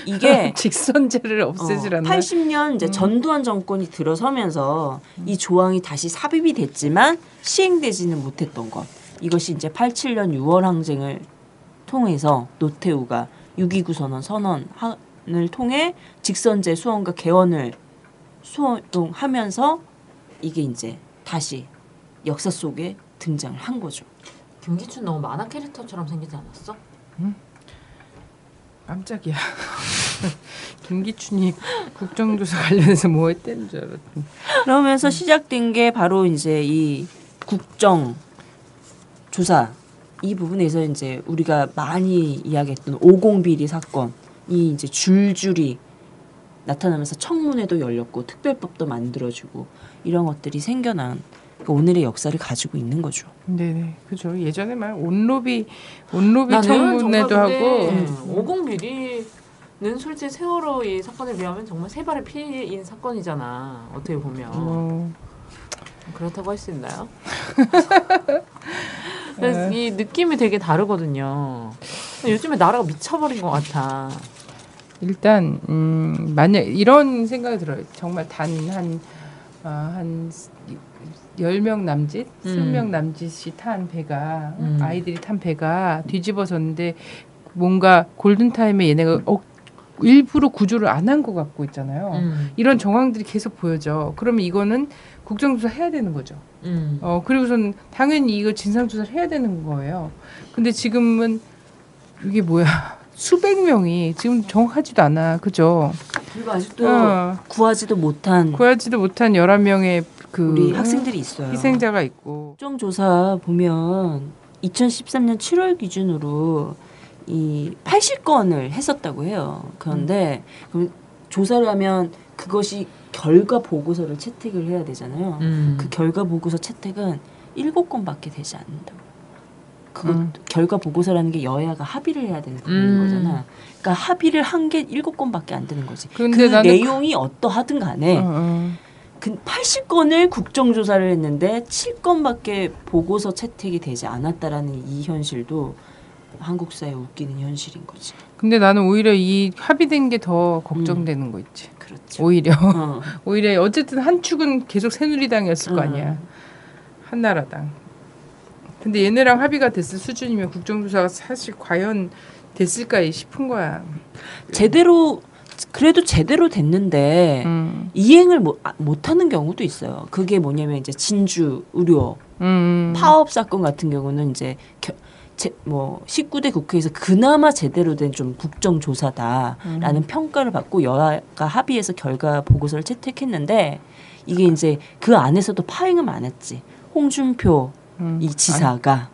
이게 직선제를 없애질 않나. 80년 이제 전두환 정권이 들어서면서 이 조항이 다시 삽입이 됐지만 시행되지는 못했던 것. 이것이 이제 87년 6월 항쟁을 통해서 노태우가 6.29 선언을 통해 직선제 수원과 개헌을 수호하면서 이게 이제 다시 역사 속에 등장을 한 거죠. 김기춘 너무 만화 캐릭터처럼 생기지 않았어? 깜짝이야. 김기춘이 국정조사 관련해서 뭐 했다는 줄 알았더니. 그러면서 시작된 게 바로 이제 이 국정조사 이 부분에서 이제 우리가 많이 이야기했던 50비리 사건이 이제 줄줄이 나타나면서 청문회도 열렸고 특별법도 만들어지고 이런 것들이 생겨난 오늘의 역사를 가지고 있는 거죠. 네네, 그죠. 예전에 말 온로비 청문회도 하고 50비리는 솔직히 세월호 이 사건에 비하면 정말 세 발의 피해인 사건이잖아. 어떻게 보면 그렇다고 할 수 있나요? 그래서 이 느낌이 되게 다르거든요. 요즘에 나라가 미쳐버린 것 같아. 일단 만약 이런 생각이 들어요. 정말 단 한 10명 남짓, 20명 남짓이 탄 배가 아이들이 탄 배가 뒤집어졌는데 뭔가 골든타임에 얘네가 일부러 구조를 안 한 것 같고 있잖아요. 이런 정황들이 계속 보여져. 그러면 이거는 국정조사 해야 되는 거죠. 그리고선 당연히 이거 진상조사를 해야 되는 거예요. 근데 지금은 이게 뭐야. 수백 명이 지금 정확하지도 않아. 그죠? 그리고 아직도 구하지도 못한 11명의 우리 학생들이 있어요. 희생자가 있고. 국정조사 보면 2013년 7월 기준으로 이 80건을 했었다고 해요. 그런데 그럼 조사를 하면 그것이 결과 보고서를 채택을 해야 되잖아요. 그 결과 보고서 채택은 7건밖에 되지 않는다고. 결과 보고서라는 게 여야가 합의를 해야 되는 부분인 거잖아. 그러니까 합의를 한 게 7건밖에 안 되는 거지. 그 내용이 어떠하든 간에 그 80건을 국정조사를 했는데 7건밖에 보고서 채택이 되지 않았다라는 이 현실도 한국사에 웃기는 현실인 거지. 근데 나는 오히려 이 합의된 게 더 걱정되는 거 있지. 그렇죠. 오히려 오히려 어쨌든 한 축은 계속 새누리당이었을 거 아니야. 한나라당. 근데 얘네랑 합의가 됐을 수준이면 국정조사가 사실 과연 됐을까 싶은 거야. 그래도 제대로 됐는데 이행을 못하는 경우도 있어요. 그게 뭐냐면 이제 진주 의료 파업 사건 같은 경우는 이제 19대 국회에서 그나마 제대로 된 좀 국정조사다라는 평가를 받고 여야가 합의해서 결과 보고서를 채택했는데 이게 이제 그 안에서도 파행은 많았지. 홍준표 이 지사가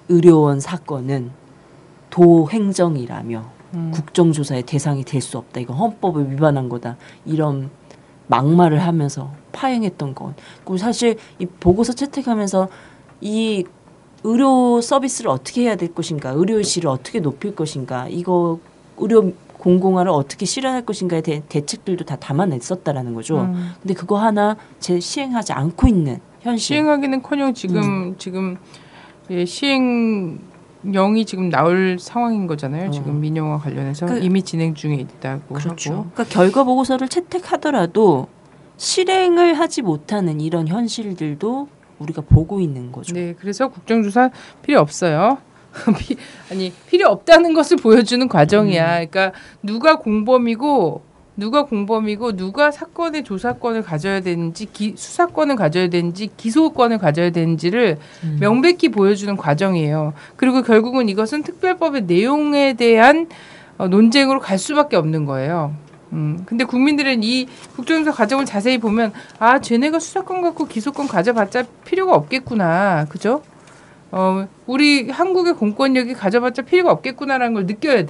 의료원 사건은 도행정이라며 국정조사의 대상이 될 수 없다. 이거 헌법을 위반한 거다. 이런 막말을 하면서 파행했던 건. 그리고 사실 이 보고서 채택하면서 이 의료 서비스를 어떻게 해야 될 것인가, 의료실을 어떻게 높일 것인가, 이거 의료 공공화를 어떻게 실현할 것인가에 대한 대책들도 다 담아냈었다라는 거죠. 근데 그거 하나 시행하지 않고 있는 현실. 시행하기는커녕 지금 시행이 영이 지금 나올 상황인 거잖아요. 지금 민영화 관련해서 이미 진행 중에 있다고 그렇죠. 하고. 그러니까 결과 보고서를 채택하더라도 실행을 하지 못하는 이런 현실들도 우리가 보고 있는 거죠. 네, 그래서 국정조사 필요 없어요. 필요 없다는 것을 보여주는 과정이야. 그러니까 누가 공범이고 누가 사건의 조사권을 가져야 되는지 수사권을 가져야 되는지 기소권을 가져야 되는지를 명백히 보여주는 과정이에요. 그리고 결국은 이것은 특별법의 내용에 대한 논쟁으로 갈 수밖에 없는 거예요. 근데 국민들은 이 국정조사 과정을 자세히 보면 쟤네가 수사권 갖고 기소권 가져봤자 필요가 없겠구나. 그죠? 우리 한국의 공권력이 가져봤자 필요가 없겠구나라는 걸 느껴야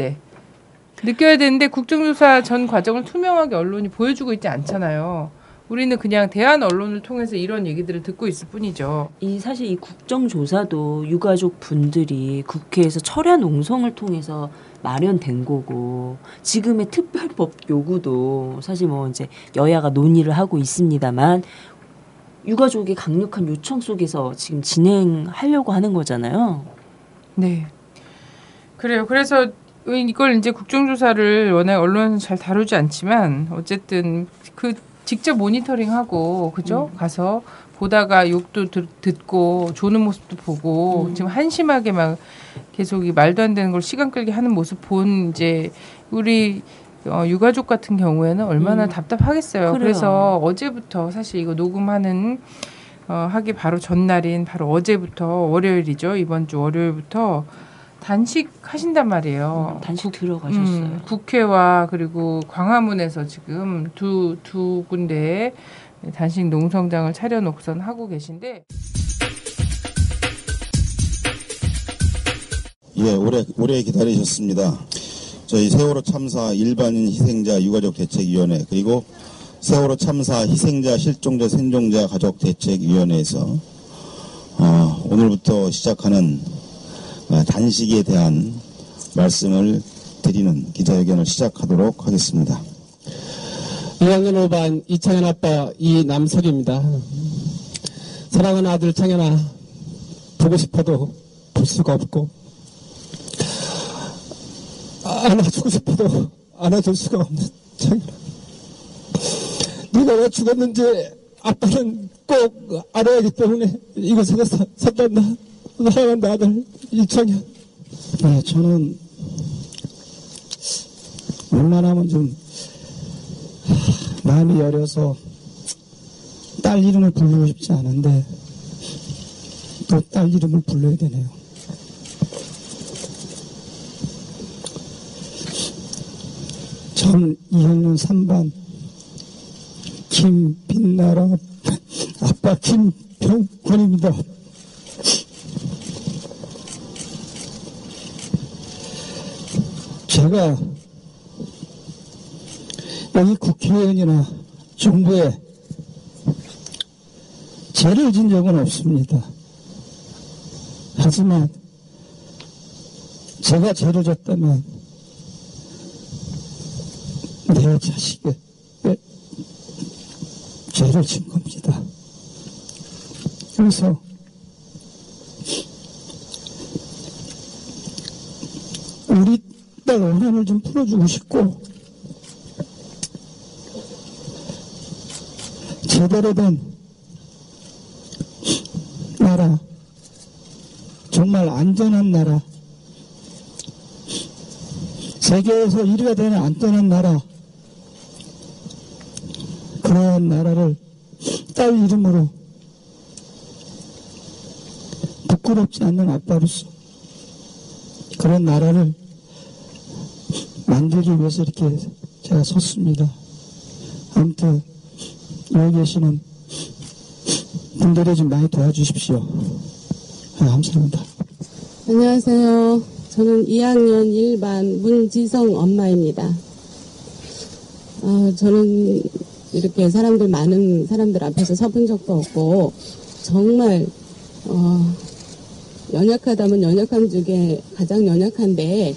되는데 국정조사 전 과정을 투명하게 언론이 보여주고 있지 않잖아요. 우리는 그냥 대한 언론을 통해서 이런 얘기들을 듣고 있을 뿐이죠. 사실 이 국정조사도 유가족 분들이 국회에서 철야 농성을 통해서 마련된 거고 지금의 특별법 요구도 사실 뭐 이제 여야가 논의를 하고 있습니다만 유가족의 강력한 요청 속에서 지금 진행하려고 하는 거잖아요. 네. 그래요. 그래서 이걸 이제 국정조사를 워낙 언론은 잘 다루지 않지만 어쨌든 직접 모니터링하고 그죠? 가서 보다가 욕도 듣고 조는 모습도 보고 지금 한심하게 막 계속 이 말도 안 되는 걸 시간 끌게 하는 모습 본 이제 우리 유가족 같은 경우에는 얼마나 답답하겠어요. 그래요. 그래서 어제부터 사실 이거 녹음하는 하기 바로 전날인 바로 어제부터 월요일이죠. 이번 주 월요일부터 단식 하신단 말이에요. 단식 들어가셨어요. 국회와 그리고 광화문에서 지금 두 군데에 단식 농성장을 차려놓고선 하고 계신데. 예, 오래 기다리셨습니다. 저희 세월호 참사 일반인 희생자 유가족 대책위원회 그리고 세월호 참사 희생자 실종자 생존자 가족 대책위원회에서 오늘부터 시작하는 단식에 대한 말씀을 드리는 기자회견을 시작하도록 하겠습니다. 2학년 5반 이창현 아빠 이남석입니다. 사랑하는 아들 창현아, 보고 싶어도 볼 수가 없고 안아주고 싶어도 안아줄 수가 없는 창현아, 네가 왜 죽었는지 아빠는 꼭 알아야기 때문에 이곳에 섰단다. 사랑한다 아들 이창현. 네, 저는 웬만하면 좀 마음이 여려서 딸 이름을 부르고 싶지 않은데 또 딸 이름을 불러야 되네요. 전 2학년 3반 김빛나라 아빠 김병권입니다. 제가 여기 국회의원이나 정부에 죄를 진 적은 없습니다. 하지만 제가 죄를 졌다면 내 자식의 죄를 진 겁니다. 그래서 우리 딸 원한을 좀 풀어주고 싶고 제대로 된 나라, 정말 안전한 나라, 세계에서 1위가 되는 안전한 나라, 그런 나라를 딸 이름으로 부끄럽지 않는 아빠로서 그런 나라를 만들기 위해서 이렇게 제가 섰습니다. 아무튼 여기 계시는 분들이 좀 많이 도와주십시오. 감사합니다. 안녕하세요. 저는 2학년 1반 문지성 엄마입니다. 저는 이렇게 많은 사람들 앞에서 서본 적도 없고 정말 연약하다면 연약한 중에 가장 연약한데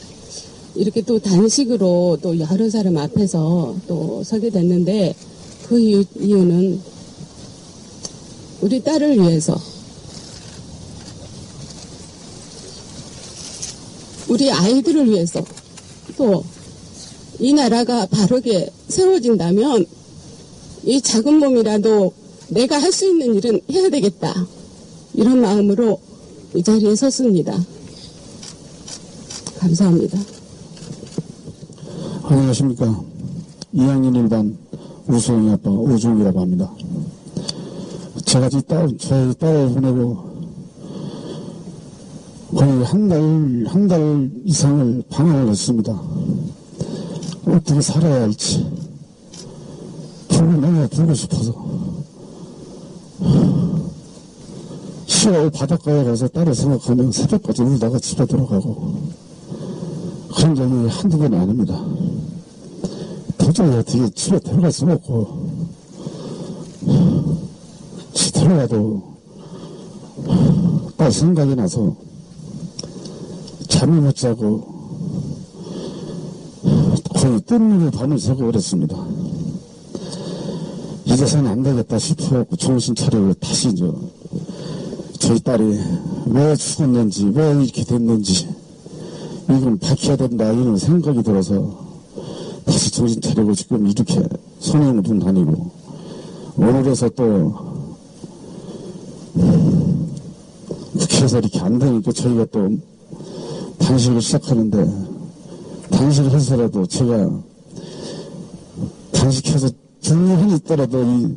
이렇게 또 단식으로 또 여러 사람 앞에서 또 서게 됐는데 그 이유는 우리 딸을 위해서 우리 아이들을 위해서 또 이 나라가 바르게 세워진다면 이 작은 몸이라도 내가 할 수 있는 일은 해야 되겠다. 이런 마음으로 이 자리에 섰습니다. 감사합니다. 안녕하십니까. 2학년 1반 우수영이 아빠 오중이라고 합니다. 제가 저희 딸을 보내고 거의 한 달 이상을 방황을 했습니다. 어떻게 살아야 할지. 불을 너무 불고 싶어서. 10월 바닷가에 가서 딸을 생각하면 새벽까지 울다가 집에 들어가고. 그런 적이 한두 번이 아닙니다. 도저히 어떻게 집에 들어갈 수가 없고. 집에 들어가도 딸 생각이 나서 잠을 못 자고 거의 뜬눈을 밤을 새고 그랬습니다. 이제서는 안 되겠다 싶어갖고 정신 차리고 다시 저희 딸이 왜 죽었는지 왜 이렇게 됐는지 이건 밝혀야 된다 이런 생각이 들어서 다시 정신 차리고 지금 이렇게 선행으로 다니고 오늘에서 또 국회에서 이렇게 안 되니까 저희가 또 단식을 시작하는데 단식을 해서라도 제가 단식해서 중요한 있더라도 이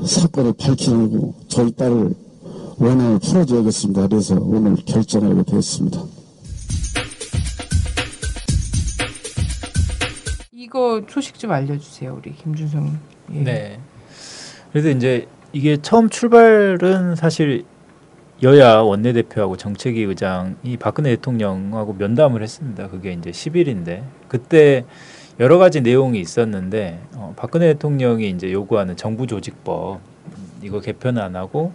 사건을 밝히고 저희 딸을 원한을 풀어줘야겠습니다. 그래서 오늘 결정하게 되었습니다. 이거 소식 좀 알려주세요, 우리 김준성. 예. 네. 그래서 이제 이게 처음 출발은 사실 여야 원내대표하고 정책위 의장이 박근혜 대통령하고 면담을 했습니다. 그게 이제 10일인데 그때 여러 가지 내용이 있었는데 박근혜 대통령이 이제 요구하는 정부조직법 이거 개편 안 하고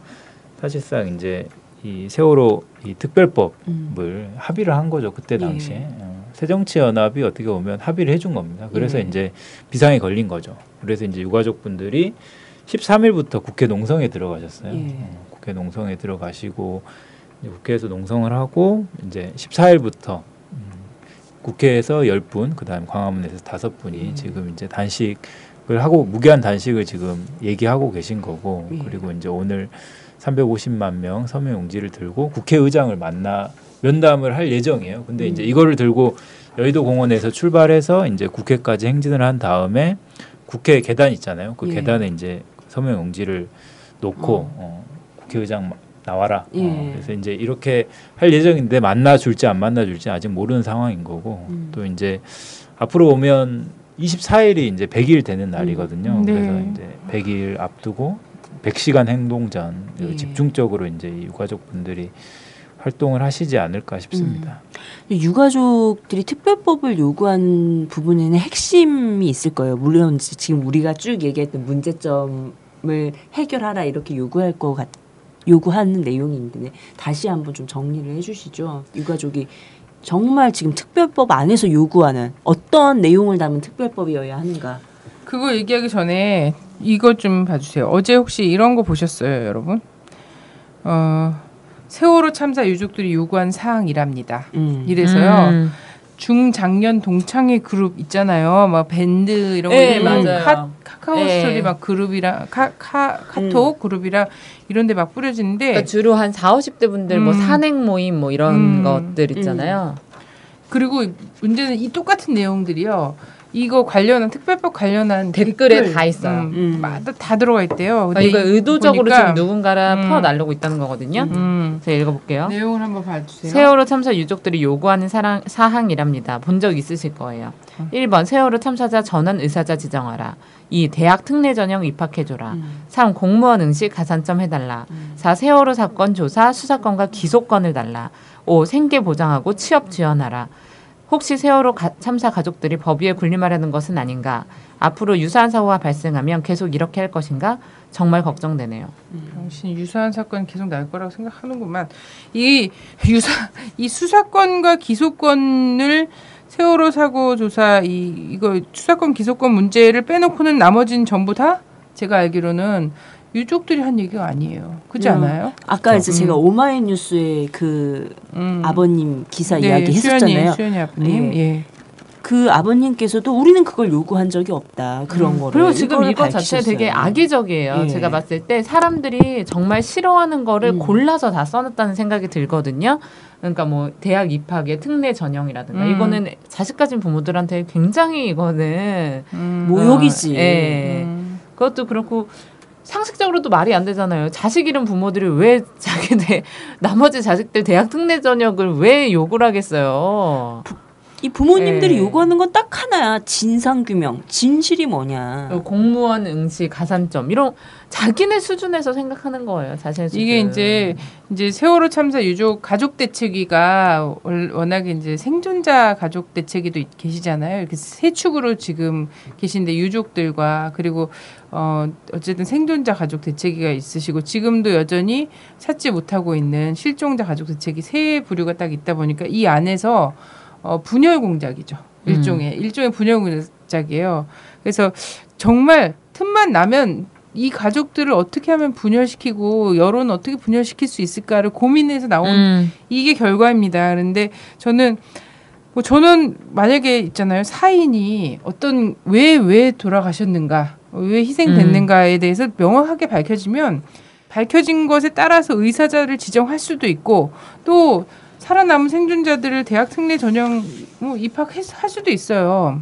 사실상 이제 이 세월호 이 특별법을 합의를 한 거죠. 그때 당시에 새정치연합이 어떻게 보면 합의를 해준 겁니다. 그래서 이제 비상이 걸린 거죠. 그래서 이제 유가족분들이 13일부터 국회 농성에 들어가셨어요. 국회 농성에 들어가시고 이제 국회에서 농성을 하고 이제 14일부터 국회에서 10분, 그다음 광화문에서 5분이 지금 이제 단식을 하고 무기한 단식을 지금 얘기하고 계신 거고 그리고 이제 오늘 350만 명 서명 용지를 들고 국회의장을 만나 면담을 할 예정이에요. 근데 이제 이거를 들고 여의도 공원에서 출발해서 이제 국회까지 행진을 한 다음에 국회 계단 있잖아요. 그 계단에 이제 서명 용지를 놓고 국회의장 나와라. 그래서 이제 이렇게 할 예정인데 만나줄지 안 만나줄지 아직 모르는 상황인 거고 또 이제 앞으로 오면 24일이 이제 100일 되는 날이거든요. 네. 그래서 이제 100일 앞두고 100시간 행동전 집중적으로 이제 유가족분들이 활동을 하시지 않을까 싶습니다. 유가족들이 특별법을 요구한 부분에는 핵심이 있을 거예요. 물론 지금 우리가 쭉 얘기했던 문제점을 해결하라 이렇게 요구하는 내용인데 다시 한번 좀 정리를 해주시죠. 유가족이 정말 지금 특별법 안에서 요구하는 어떤 내용을 담은 특별법이어야 하는가. 그거 얘기하기 전에 이거 좀 봐주세요. 어제 혹시 이런 거 보셨어요, 여러분? 세월호 참사 유족들이 요구한 사항이랍니다. 이래서요. 중장년 동창회 그룹 있잖아요. 막 밴드 이런 거 카카오 스토리 막 그룹이랑 카톡 그룹이랑 이런 데 막 뿌려지는데 그러니까 주로 한 40, 50대 분들 뭐 산행 모임 뭐 이런 것들 있잖아요. 그리고 문제는 이 똑같은 내용들이요. 이거 관련한 특별법 관련한 댓글에 다 있어요. 다 들어가 있대요. 근데 이거 의도적으로 보니까, 지금 누군가를 풀어나르고 있다는 거거든요. 제가 읽어볼게요. 내용을 한번 봐주세요. 세월호 참사 유족들이 요구하는 사항이랍니다. 본 적 있으실 거예요. 1번 세월호 참사자 전원 의사자 지정하라. 2. 대학 특례 전형 입학해줘라. 3. 공무원 응시 가산점 해달라. 4. 세월호 사건 조사 수사권과 기소권을 달라. 5. 생계 보장하고 취업 지원하라. 혹시 세월호 참사 가족들이 법 위에 군림하려는 것은 아닌가? 앞으로 유사한 사고가 발생하면 계속 이렇게 할 것인가? 정말 걱정되네요. 당신 유사한 사건 계속 날 거라고 생각하는구만. 이 수사권과 기소권을 세월호 사고 조사 이거 수사권 기소권 문제를 빼놓고는 나머지는 전부 다 제가 알기로는 유족들이 한 얘기가 아니에요. 그렇지 않아요? 아까 이제 제가 오마이뉴스에 그 아버님 기사 이야기 했었잖아요. 수연이 아버님. 예. 그 아버님께서도 우리는 그걸 요구한 적이 없다. 그런 거를. 그리고 지금 이거 자체 되게 악의적이에요. 예. 제가 봤을 때 사람들이 정말 싫어하는 거를 골라서 다 써놨다는 생각이 들거든요. 그러니까 뭐 대학 입학의 특례 전형이라든가 이거는 자식 가진 부모들한테 굉장히 이거는 모욕이지. 예. 그것도 그렇고 상식적으로도 말이 안 되잖아요. 자식 잃은 부모들이 왜 자기네 나머지 자식들 대학 특례 전형을 왜 욕을 하겠어요. 이 부모님들이 요구하는 건 딱 하나야. 진상규명. 진실이 뭐냐. 공무원 응시 가산점 이런 자기네 수준에서 생각하는 거예요. 자신의 수준. 이게 이제 세월호 참사 유족 가족 대책위가 워낙에 이제 생존자 가족 대책위도 계시잖아요. 이렇게 세 축으로 지금 계신데 유족들과 그리고 어쨌든 생존자 가족 대책위가 있으시고 지금도 여전히 찾지 못하고 있는 실종자 가족 대책위 세 부류가 딱 있다 보니까 이 안에서 분열 공작이죠. 일종의 분열 공작이에요. 그래서 정말 틈만 나면 이 가족들을 어떻게 하면 분열시키고 여론을 어떻게 분열시킬 수 있을까를 고민해서 나온 이게 결과입니다. 그런데 저는 만약에 있잖아요. 사인이 어떤 왜 돌아가셨는가, 왜 희생됐는가에 대해서 명확하게 밝혀진 것에 따라서 의사자를 지정할 수도 있고 또 살아남은 생존자들을 대학 특례 전형 입학할 수도 있어요.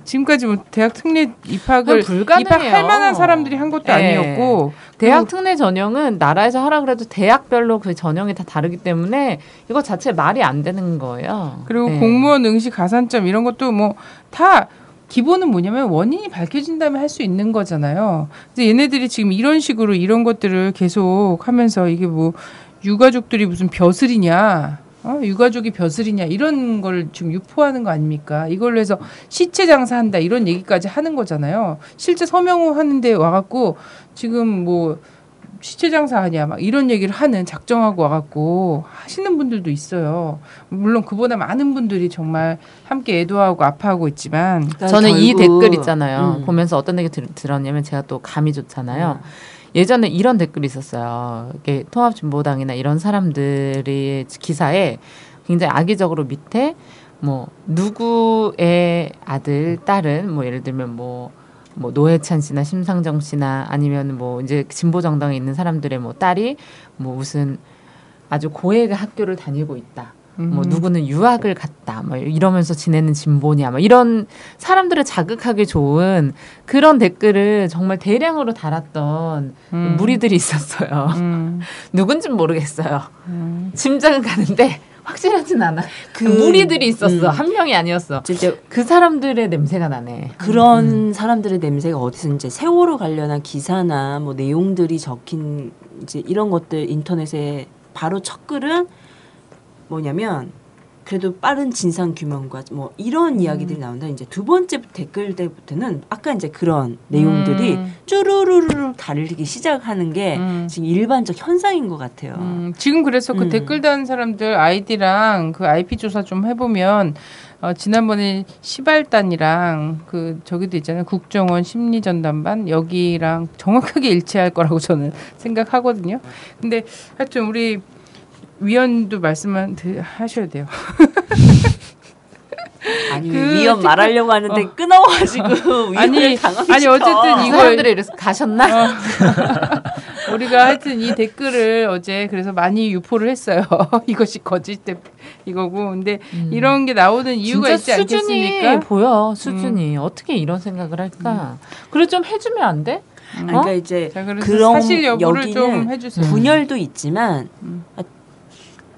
지금까지 뭐 대학 특례 입학할 만한 사람들이 한 것도 아니었고 대학 특례 전형은 나라에서 하라 그래도 대학별로 그 전형이 다 다르기 때문에 이거 자체 말이 안 되는 거예요. 그리고 공무원 응시 가산점 이런 것도 뭐 다 기본은 뭐냐면 원인이 밝혀진다면 할 수 있는 거잖아요. 그래서 얘네들이 지금 이런 식으로 이런 것들을 계속 하면서 이게 뭐 유가족들이 무슨 벼슬이냐 유가족이 벼슬이냐 이런 걸 지금 유포하는 거 아닙니까? 이걸로 해서 시체 장사한다 이런 얘기까지 하는 거잖아요. 실제 서명호 하는데 와갖고 지금 뭐 시체 장사하냐 막 이런 얘기를 하는 작정하고 와갖고 하시는 분들도 있어요. 물론 그보다 많은 분들이 정말 함께 애도하고 아파하고 있지만 저는 이 댓글 있잖아요. 보면서 어떤 얘기 들었냐면 제가 또 감이 좋잖아요. 예전에 이런 댓글이 있었어요. 이게 통합진보당이나 이런 사람들이 기사에 굉장히 악의적으로 밑에 뭐 누구의 아들, 딸은 뭐 예를 들면 뭐 노회찬 씨나 심상정 씨나 아니면 뭐 이제 진보 정당에 있는 사람들의 뭐 딸이 뭐 무슨 아주 고액의 학교를 다니고 있다. 뭐 누구는 유학을 갔다. 뭐 이러면서 지내는 진보냐. 뭐 이런 사람들을 자극하기 좋은 그런 댓글을 정말 대량으로 달았던 무리들이 있었어요. 누군진 모르겠어요. 짐작은 가는데 확실하진 않아. 그 무리들이 있었어. 한 명이 아니었어. 진짜 그 사람들의 냄새가 나네. 그런 사람들의 냄새가 어디서 이제 세월호 관련한 기사나 뭐 내용들이 적힌 이제 이런 것들 인터넷에 바로 첫 글은 뭐냐면 그래도 빠른 진상 규명과 뭐 이런 이야기들이 나온다. 이제 두 번째 댓글 때부터는 아까 이제 그런 내용들이 쭈루루루 달리기 시작하는 게 지금 일반적 현상인 것 같아요. 지금 그래서 그 댓글 다는 사람들 아이디랑 그 IP 조사 좀 해보면 지난번에 시발단이랑 그 저기도 있잖아요. 국정원 심리전담반 여기랑 정확하게 일치할 거라고 저는 생각하거든요. 근데 하여튼 우리 위원도 말씀만 하셔야 돼요. 아니 위원 말하려고 하는데 끊어가지고 아니 어쨌든 이거 사람들이 이래서 가셨나? 우리가 하여튼 이 댓글을 어제 그래서 많이 유포를 했어요. 이것이 거짓 이거고 근데 이런 게 나오는 이유가 있지 않겠습니까? 보여 수준이 어떻게 이런 생각을 할까? 그래 좀 해주면 안 돼? 그러니까 이제 그런 사실 여부를 좀 해주세요. 분열도 있지만.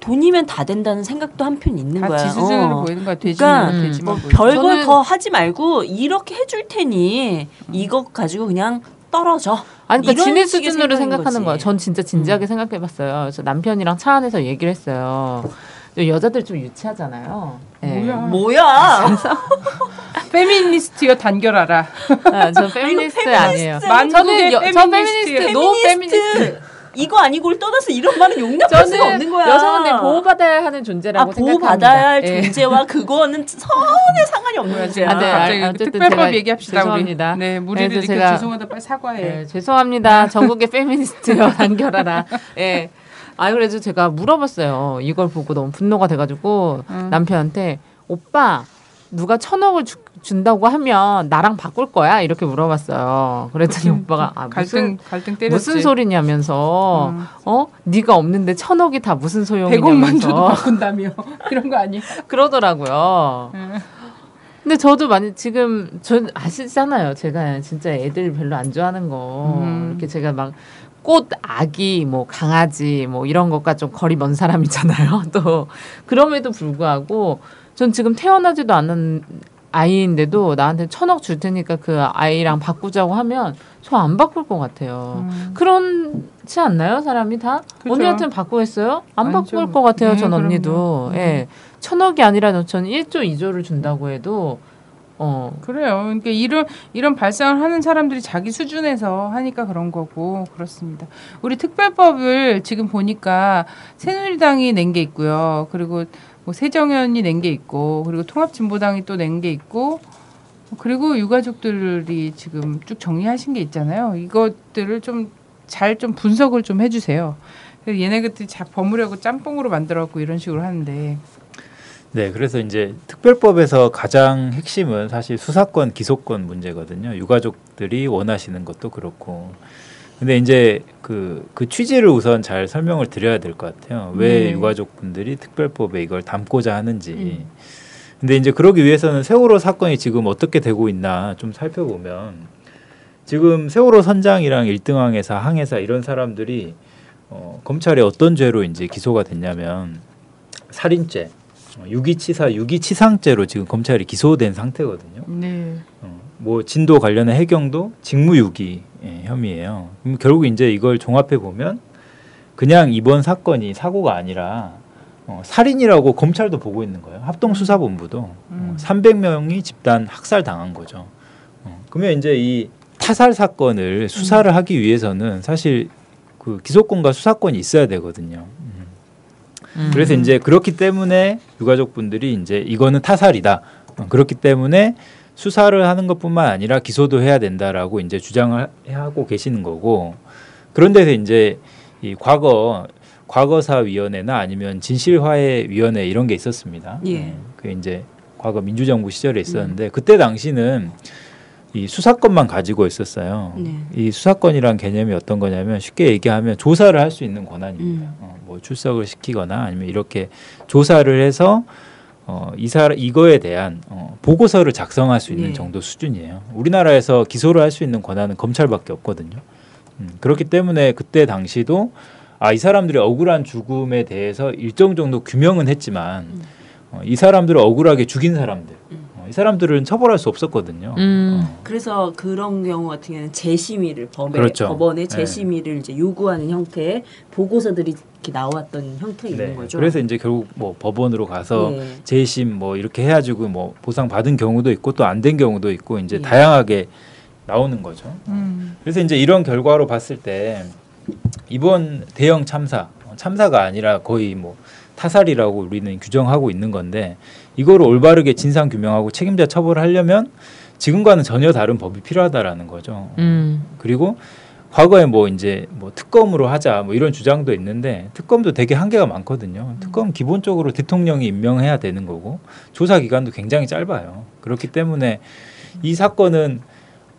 돈이면 다 된다는 생각도 한편 있는 거야. 지수준으로 보이는 거야. 그러니까 뭐 별걸 더 하지 말고 이렇게 해줄 테니 이것 가지고 그냥 떨어져. 아니 그러니까 지네 수준으로 생각하는 거야. 전 진짜 진지하게 생각해봤어요. 그래서 남편이랑 차 안에서 얘기를 했어요. 여자들 좀 유치하잖아요. 뭐야? 페미니스트여 단결하라. 저 페미니스트 아니에요. 저는 페미니스트. 이거 아니고를 떠나서 이런 말은 용납할 수가 없는 거야. 여성은 내 보호받아야 하는 존재라고 생각합니다. 보호받아야 할 존재와 그거는 전혀 상관이 없는 문제야. 갑자기 특별법 얘기합시다. 죄송합니다. 우리. 네, 무리를 일으켜 죄송하다. 빨리 사과해. 네, 죄송합니다. 전국의 페미니스트여 단결하라. 예. 그래서 제가 물어봤어요. 이걸 보고 너무 분노가 돼가지고 남편한테 오빠 누가 1,000억을 준다고 하면 나랑 바꿀 거야? 이렇게 물어봤어요. 그랬더니 오빠가 갈등 때렸지. 무슨 소리냐면서 네가 없는데 1,000억이 다 무슨 소용이냐면서 100억만 줘도 바꾼다며 이런 거 아니야? 그러더라고요. 근데 저도 지금 전 아시잖아요. 제가 진짜 애들 별로 안 좋아하는 거 이렇게 제가 막 꽃, 아기, 뭐 강아지 뭐 이런 것과 좀 거리 먼 사람이잖아요. 또 그럼에도 불구하고 전 지금 태어나지도 않은 아이인데도 나한테 1,000억 줄 테니까 그 아이랑 바꾸자고 하면 저 안 바꿀 것 같아요. 그렇지 않나요? 사람이 다? 그죠. 언니한테는 바꾸겠어요? 안 바꿀 것 같아요. 전 언니도. 예. 1,000억이 아니라 전 1조, 2조를 준다고 해도 그래요. 그러니까 이런 발상을 하는 사람들이 자기 수준에서 하니까 그런 거고 그렇습니다. 우리 특별법을 지금 보니까 새누리당이 낸 게 있고요. 그리고 뭐 새정연이 낸 게 있고 그리고 통합진보당이 또 낸 게 있고 그리고 유가족들이 지금 쭉 정리하신 게 있잖아요. 이것들을 좀 잘 좀 분석을 좀 해주세요. 얘네들이 버무려고 짬뽕으로 만들어갖고 이런 식으로 하는데. 네, 그래서 이제 특별법에서 가장 핵심은 사실 수사권, 기소권 문제거든요. 유가족들이 원하시는 것도 그렇고. 근데 이제 그 취지를 우선 잘 설명을 드려야 될 것 같아요. 왜 유가족분들이 특별법에 이걸 담고자 하는지. 근데 이제 그러기 위해서는 세월호 사건이 지금 어떻게 되고 있나 좀 살펴보면 지금 세월호 선장이랑 1등항해사, 항해사 이런 사람들이 검찰에 어떤 죄로 이제 기소가 됐냐면 살인죄, 유기치사, 유기치상죄로 지금 검찰이 기소된 상태거든요. 네. 뭐 진도 관련한 해경도 직무유기 혐의예요. 그럼 결국 이제 이걸 종합해 보면 그냥 이번 사건이 사고가 아니라 살인이라고 검찰도 보고 있는 거예요. 합동수사본부도 300명이 집단 학살 당한 거죠. 그러면 이제 이 타살 사건을 수사를 하기 위해서는 사실 그 기소권과 수사권이 있어야 되거든요. 그래서 이제 그렇기 때문에 유가족분들이 이제 이거는 타살이다. 그렇기 때문에 수사를 하는 것뿐만 아니라 기소도 해야 된다라고 이제 주장을 하고 계시는 거고. 그런데서 이제 이 과거사위원회나 아니면 진실화해위원회 이런 게 있었습니다. 예. 그 이제 과거 민주정부 시절에 있었는데 그때 당시는 이 수사권만 가지고 있었어요. 네. 이 수사권이란 개념이 어떤 거냐면 쉽게 얘기하면 조사를 할 수 있는 권한입니다. 뭐 출석을 시키거나 아니면 이렇게 조사를 해서 이거에 대한 보고서를 작성할 수 있는 정도 수준이에요. 우리나라에서 기소를 할 수 있는 권한은 검찰밖에 없거든요. 그렇기 때문에 그때 당시도 이 사람들이 억울한 죽음에 대해서 일정 정도 규명은 했지만 이 사람들을 억울하게 죽인 사람들 이 사람들은 처벌할 수 없었거든요. 그래서 그런 경우 같은 경우는 재심의를 그렇죠. 법원의 재심의를 이제 요구하는 형태의 보고서들이 이렇게 나왔던 형태가 있는 거죠. 그래서 이제 결국 뭐 법원으로 가서 재심 뭐 이렇게 해가지고 뭐 보상 받은 경우도 있고 또 안 된 경우도 있고 이제 다양하게 나오는 거죠. 그래서 이제 이런 결과로 봤을 때 이번 대형 참사가 아니라 거의 뭐 타살이라고 우리는 규정하고 있는 건데 이거를 올바르게 진상 규명하고 책임자 처벌하려면 지금과는 전혀 다른 법이 필요하다라는 거죠. 그리고 과거에 뭐 이제 뭐 특검으로 하자 뭐 이런 주장도 있는데 특검도 되게 한계가 많거든요. 특검 기본적으로 대통령이 임명해야 되는 거고 조사 기간도 굉장히 짧아요. 그렇기 때문에 이 사건은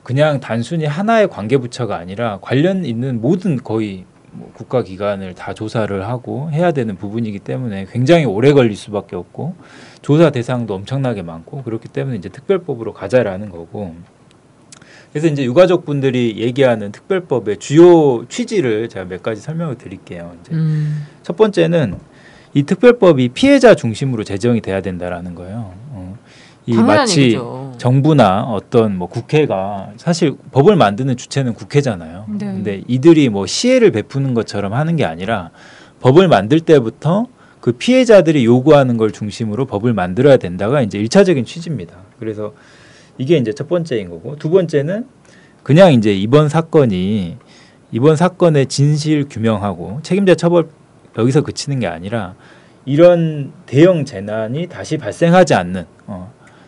그냥 단순히 하나의 관계부처가 아니라 관련 있는 모든 거의 뭐 국가기관을 다 조사를 하고 해야 되는 부분이기 때문에 굉장히 오래 걸릴 수밖에 없고 조사 대상도 엄청나게 많고 그렇기 때문에 이제 특별법으로 가자라는 거고. 그래서 이제 유가족분들이 얘기하는 특별법의 주요 취지를 제가 몇 가지 설명을 드릴게요. 이제 첫 번째는 이 특별법이 피해자 중심으로 제정이 돼야 된다라는 거예요. 이 마치 얘기죠. 정부나 어떤 뭐 국회가 사실 법을 만드는 주체는 국회잖아요. 네. 근데 이들이 뭐 시혜를 베푸는 것처럼 하는 게 아니라 법을 만들 때부터 그 피해자들이 요구하는 걸 중심으로 법을 만들어야 된다가 이제 1차적인 취지입니다. 그래서 이게 이제 첫 번째인 거고 두 번째는 그냥 이제 이번 사건이 이번 사건의 진실 규명하고 책임자 처벌 여기서 그치는 게 아니라 이런 대형 재난이 다시 발생하지 않는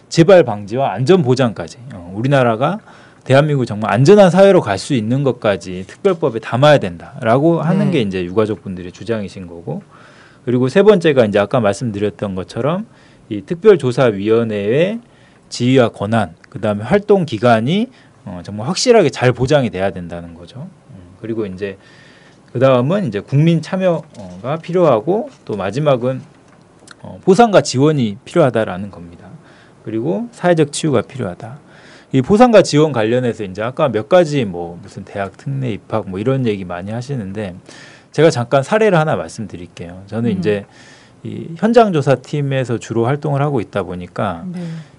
재발 방지와 안전 보장까지 우리나라가 대한민국 정말 안전한 사회로 갈 수 있는 것까지 특별법에 담아야 된다라고 하는 게 이제 유가족분들의 주장이신 거고, 그리고 세 번째가 이제 아까 말씀드렸던 것처럼 이 특별조사위원회의 지위와 권한, 그다음에 활동 기간이 정말 확실하게 잘 보장이 돼야 된다는 거죠. 그리고 이제 그다음은 이제 국민 참여가 필요하고, 또 마지막은 보상과 지원이 필요하다라는 겁니다. 그리고 사회적 치유가 필요하다. 이 보상과 지원 관련해서 이제 아까 몇 가지 뭐 무슨 대학 특례 입학 뭐 이런 얘기 많이 하시는데, 제가 잠깐 사례를 하나 말씀드릴게요. 저는 이제 이 현장조사팀에서 주로 활동을 하고 있다 보니까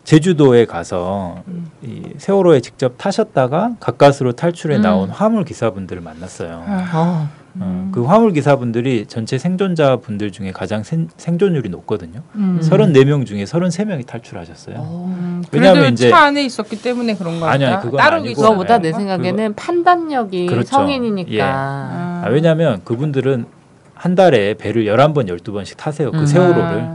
제주도에 가서 이 세월호에 직접 타셨다가 가까스로 탈출해 나온 화물 기사분들을 만났어요. 그 화물 기사분들이 전체 생존자분들 중에 가장 생존율이 높거든요. 34명 중에 33명이 탈출하셨어요. 왜냐하면 이제 차 안에 있었기 때문에 그런 거 아니야, 그건 따로 아니고. 그거보다 내 생각에는 판단력이 그렇죠. 성인이니까. 예. 왜냐하면 그분들은 한 달에 배를 11번, 12번씩 타세요. 그 세월호를.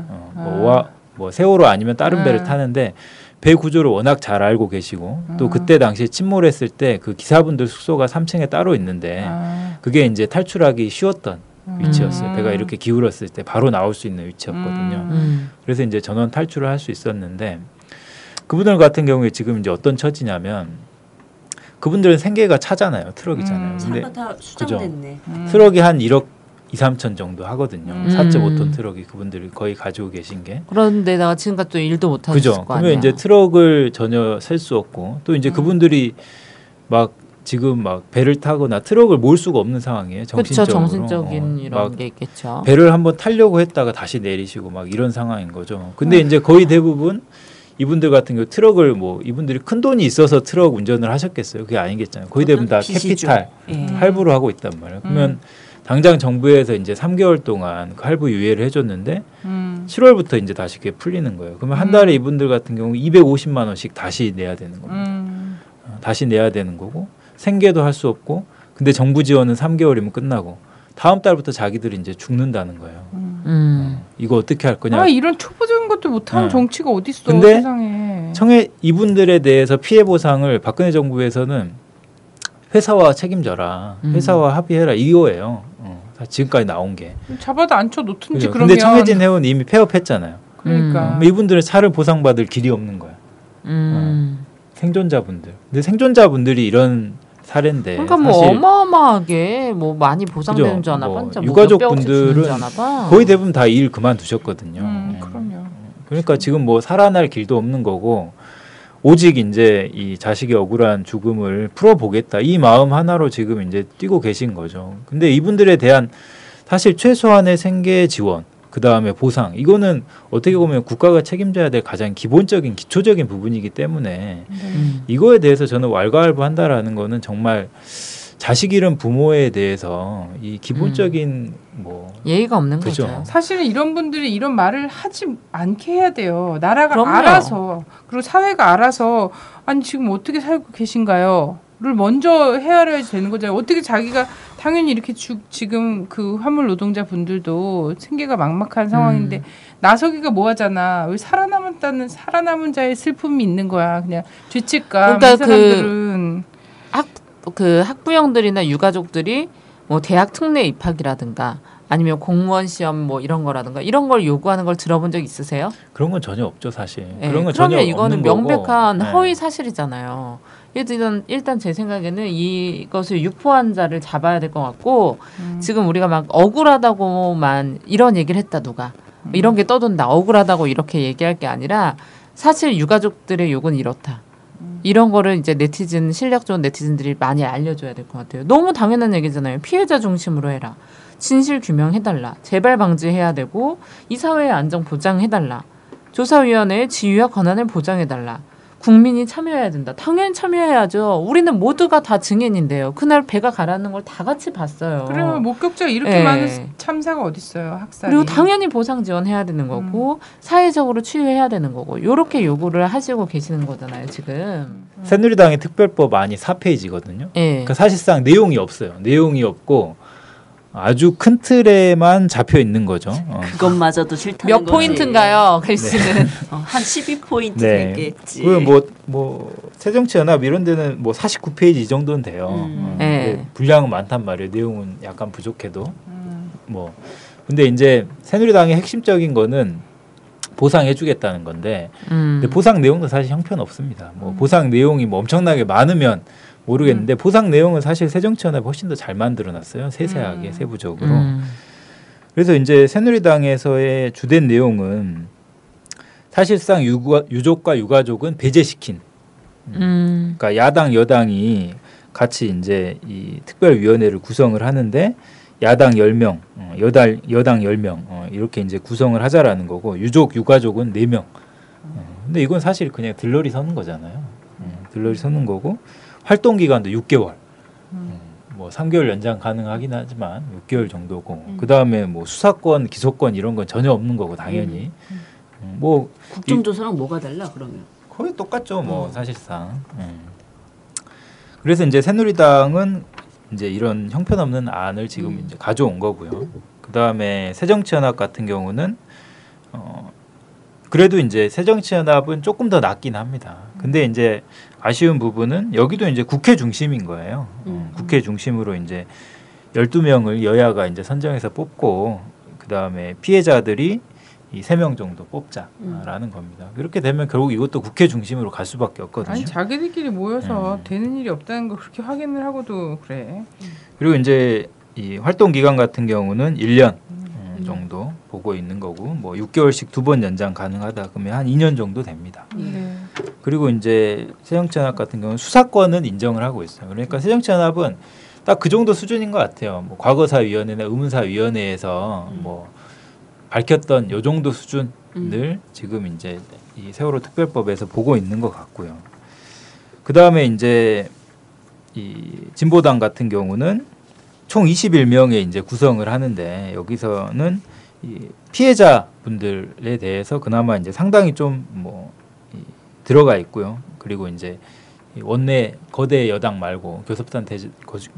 뭐 세월호 아니면 다른 배를 타는데 배 구조를 워낙 잘 알고 계시고, 또 그때 당시에 침몰했을 때 그 기사분들 숙소가 3층에 따로 있는데 그게 이제 탈출하기 쉬웠던 위치였어요. 배가 이렇게 기울었을 때 바로 나올 수 있는 위치였거든요. 그래서 이제 전원 탈출을 할 수 있었는데, 그분들 같은 경우에 지금 이제 어떤 처지냐면, 그분들은 생계가 차잖아요. 트럭이잖아요. 근데 차가 다 수정됐네. 트럭이 한 1억 2, 3천 정도 하거든요. 4.5톤 트럭이 그분들이 거의 가지고 계신 게. 그런데다가 지금까지 또 일도 못 하셨을 그죠. 거 아니야. 그러면 이제 트럭을 전혀 셀 수 없고, 또 이제 그분들이 막 지금 막 배를 타거나 트럭을 몰 수가 없는 상황이에요. 정신적으로. 그렇죠. 정신적인 이런 게 있겠죠. 배를 한번 타려고 했다가 다시 내리시고 막 이런 상황인 거죠. 근데 이제 거의 대부분 이분들 같은 경우 트럭을 뭐 이분들이 큰 돈이 있어서 트럭 운전을 하셨겠어요. 그게 아니겠잖아요. 거의 대부분 다 캐피탈 할부로 하고 있단 말이에요. 그러면 당장 정부에서 이제 3개월 동안 그 할부 유예를 해줬는데 7월부터 이제 다시 그게 풀리는 거예요. 그러면 한 달에 이분들 같은 경우 250만 원씩 다시 내야 되는 겁니다. 다시 내야 되는 거고, 생계도 할 수 없고, 근데 정부 지원은 3개월이면 끝나고 다음 달부터 자기들이 이제 죽는다는 거예요. 이거 어떻게 할 거냐. 이런 초보적인 것도 못하는 정치가 어디 있어. 근데 세상에. 이분들에 대해서 피해 보상을 박근혜 정부에서는 회사와 책임져라, 회사와 합의해라 이거예요. 지금까지 나온 게. 잡아도 앉혀 놓든지. 그러면. 근데 청해진 해운 이미 폐업했잖아요. 그러니까. 이분들은 차를 보상받을 길이 없는 거야. 생존자분들. 근데 생존자분들이 이런 사례인데. 그러니까 뭐 어마어마하게 뭐 많이 보상되는 줄 아나 봐. 유가족분들은 거의 대부분 다 일 그만두셨거든요. 그럼요. 그러니까 지금 뭐 살아날 길도 없는 거고, 오직 이제 이 자식의 억울한 죽음을 풀어보겠다, 이 마음 하나로 지금 이제 뛰고 계신 거죠. 근데 이분들에 대한 사실 최소한의 생계 지원, 그 다음에 보상, 이거는 어떻게 보면 국가가 책임져야 될 가장 기본적인 기초적인 부분이기 때문에 이거에 대해서 저는 왈가왈부한다라는 거는 정말 자식 잃은 부모에 대해서 이 기본적인 뭐 예의가 없는 거죠. 사실은 이런 분들이 이런 말을 하지 않게 해야 돼요. 나라가 그럼요. 알아서, 그리고 사회가 알아서, 아니 지금 어떻게 살고 계신가요? 를 먼저 헤아려야 되는 거잖아요. 어떻게 자기가 당연히 이렇게 지금 그 화물 노동자 분들도 생계가 막막한 상황인데 나서기가 뭐하잖아. 왜 살아남은 자의 슬픔이 있는 거야. 그냥 죄책감. 그러니까 이 사람들은 그 학부형들이나 유가족들이 뭐 대학 특례 입학이라든가 아니면 공무원 시험 뭐 이런 거라든가 이런 걸 요구하는 걸 들어본 적 있으세요? 그런 건 전혀 없죠, 사실. 네, 그런 건 전혀 그러면 이거는 없는 거고. 명백한 허위 사실이잖아요. 일단 제 생각에는 이것을 유포한 자를 잡아야 될 것 같고, 지금 우리가 막 억울하다고만 이런 얘기를 했다 누가 이런 게 떠돈다, 억울하다고 이렇게 얘기할 게 아니라 사실 유가족들의 욕은 이렇다. 이런 거를 이제 실력 좋은 네티즌들이 많이 알려줘야 될 것 같아요. 너무 당연한 얘기잖아요. 피해자 중심으로 해라. 진실 규명해달라. 재발 방지해야 되고 이 사회의 안정 보장해달라. 조사위원회의 지위와 권한을 보장해달라. 국민이 참여해야 된다. 당연히 참여해야죠. 우리는 모두가 다 증인인데요. 그날 배가 가라앉는 걸 다 같이 봤어요. 그래요. 목격자 이렇게 많은 참사가 어딨어요. 학살이. 그리고 당연히 보상 지원해야 되는 거고 사회적으로 치유해야 되는 거고 이렇게 요구를 하시고 계시는 거잖아요. 지금. 새누리당의 특별법안이 4페이지거든요. 그러니까 사실상 내용이 없어요. 내용이 없고 아주 큰 틀에만 잡혀 있는 거죠. 그것마저도 싫다는 몇 포인트인가요, 글씨는? 한 12포인트 네. 되겠지. 뭐 새정치연합 이런 데는 뭐 49페이지 이 정도는 돼요. 분량은 많단 말이에요. 내용은 약간 부족해도. 뭐 근데 이제 새누리당의 핵심적인 거는 보상해주겠다는 건데, 근데 보상 내용도 사실 형편없습니다. 뭐 보상 내용이 뭐 엄청나게 많으면 모르겠는데 보상 내용은 사실 새정치연합이 훨씬 더 잘 만들어놨어요. 세세하게 세부적으로. 그래서 이제 새누리당에서의 주된 내용은 사실상 유족과 유가족은 배제시킨. 그러니까 야당 여당이 같이 이제 이 특별위원회를 구성을 하는데 야당 10명, 여당 10명 이렇게 이제 구성을 하자라는 거고 유족 유가족은 4명. 근데 이건 사실 그냥 들러리 서는 거잖아요. 들러리 서는 거고. 활동 기간도 6개월. 뭐 3개월 연장 가능하긴 하지만 6개월 정도고. 그다음에 뭐 수사권, 기소권 이런 건 전혀 없는 거고 당연히. 뭐 국정조사랑 뭐가 달라 그러면? 거의 똑같죠. 뭐 사실상. 그래서 이제 새누리당은 이제 이런 형편없는 안을 지금 이제 가져온 거고요. 그다음에 새정치연합 같은 경우는 그래도 이제 새정치연합은 조금 더 낫긴 합니다. 근데 이제 아쉬운 부분은 여기도 이제 국회 중심인 거예요. 국회 중심으로 이제 12명을 여야가 이제 선정해서 뽑고 그다음에 피해자들이 이 3명 정도 뽑자라는 겁니다. 그렇게 되면 결국 이것도 국회 중심으로 갈 수밖에 없거든요. 아니 자기들끼리 모여서 되는 일이 없다는 거 그렇게 확인을 하고도 그래. 그리고 이제 이 활동 기간 같은 경우는 1년 정도 보고 있는 거고 뭐 6개월씩 2번 연장 가능하다 그러면 한 2년 정도 됩니다. 그리고 이제 새정치연합 같은 경우는 수사권은 인정을 하고 있어요. 그러니까 새정치연합은 딱 그 정도 수준인 것 같아요. 뭐 과거사위원회나 의문사위원회에서 뭐 밝혔던 요 정도 수준을 지금 이제 이 세월호 특별법에서 보고 있는 것 같고요. 그 다음에 이제 이 진보당 같은 경우는 총 21명의 이제 구성을 하는데 여기서는 이 피해자분들에 대해서 그나마 이제 상당히 좀 뭐 들어가 있고요. 그리고 이제 원내 거대 여당 말고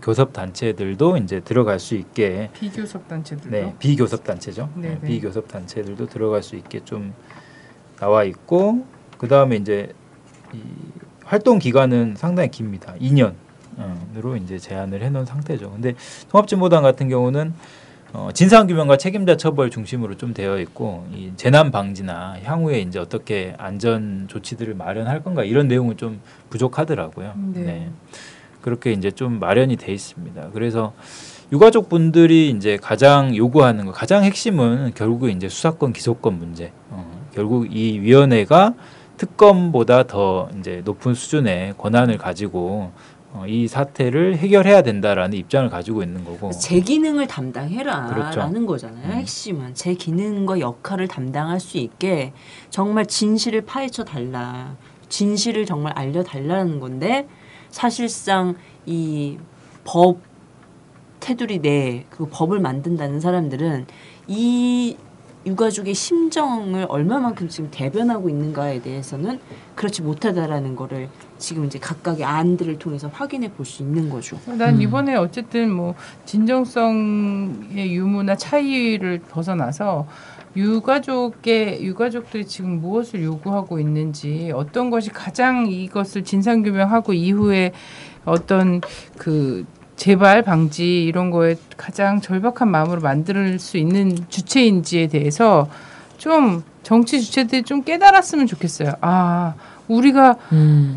교섭단체들도 이제 들어갈 수 있게 비교섭 단체들도 네, 비교섭 단체죠. 네, 비교섭 단체들도 들어갈 수 있게 좀 나와 있고 그 다음에 이제 이 활동 기간은 상당히 깁니다. 2년으로 이제 제한을 해놓은 상태죠. 근데 통합진보당 같은 경우는 진상규명과 책임자 처벌 중심으로 좀 되어 있고 이 재난 방지나 향후에 이제 어떻게 안전 조치들을 마련할 건가 이런 내용은 좀 부족하더라고요. 네. 그렇게 이제 좀 마련이 돼 있습니다. 그래서 유가족 분들이 이제 가장 요구하는 거, 가장 핵심은 결국 이제 수사권, 기소권 문제. 결국 이 위원회가 특검보다 더 이제 높은 수준의 권한을 가지고 이 사태를 해결해야 된다라는 입장을 가지고 있는 거고 제 기능을 담당해라라는 그렇죠. 거잖아요. 핵심은 제 기능과 역할을 담당할 수 있게 정말 진실을 파헤쳐 달라. 진실을 정말 알려달라는 건데 사실상 이 법 테두리 내 그 법을 만든다는 사람들은 이 유가족의 심정을 얼마만큼 지금 대변하고 있는가에 대해서는 그렇지 못하다라는 거를 지금 이제 각각의 안들을 통해서 확인해 볼 수 있는 거죠. 난 이번에 어쨌든 뭐 진정성의 유무나 차이를 벗어나서 유가족들이 지금 무엇을 요구하고 있는지 어떤 것이 가장 이것을 진상규명하고 이후에 어떤 그 재발 방지 이런 거에 가장 절박한 마음으로 만들 수 있는 주체인지에 대해서 좀 정치 주체들이 좀 깨달았으면 좋겠어요. 아, 우리가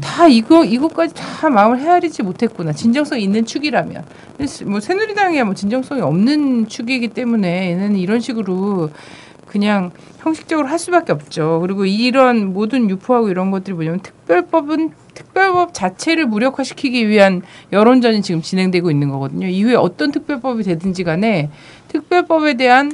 다 이것까지 다 마음을 헤아리지 못했구나. 진정성 있는 축이라면. 뭐 새누리당이야 뭐 진정성이 없는 축이기 때문에 얘는 이런 식으로 그냥 형식적으로 할 수밖에 없죠. 그리고 이런 모든 유포하고 이런 것들이 뭐냐면 특별법 자체를 무력화시키기 위한 여론전이 지금 진행되고 있는 거거든요. 이후에 어떤 특별법이 되든지 간에 특별법에 대한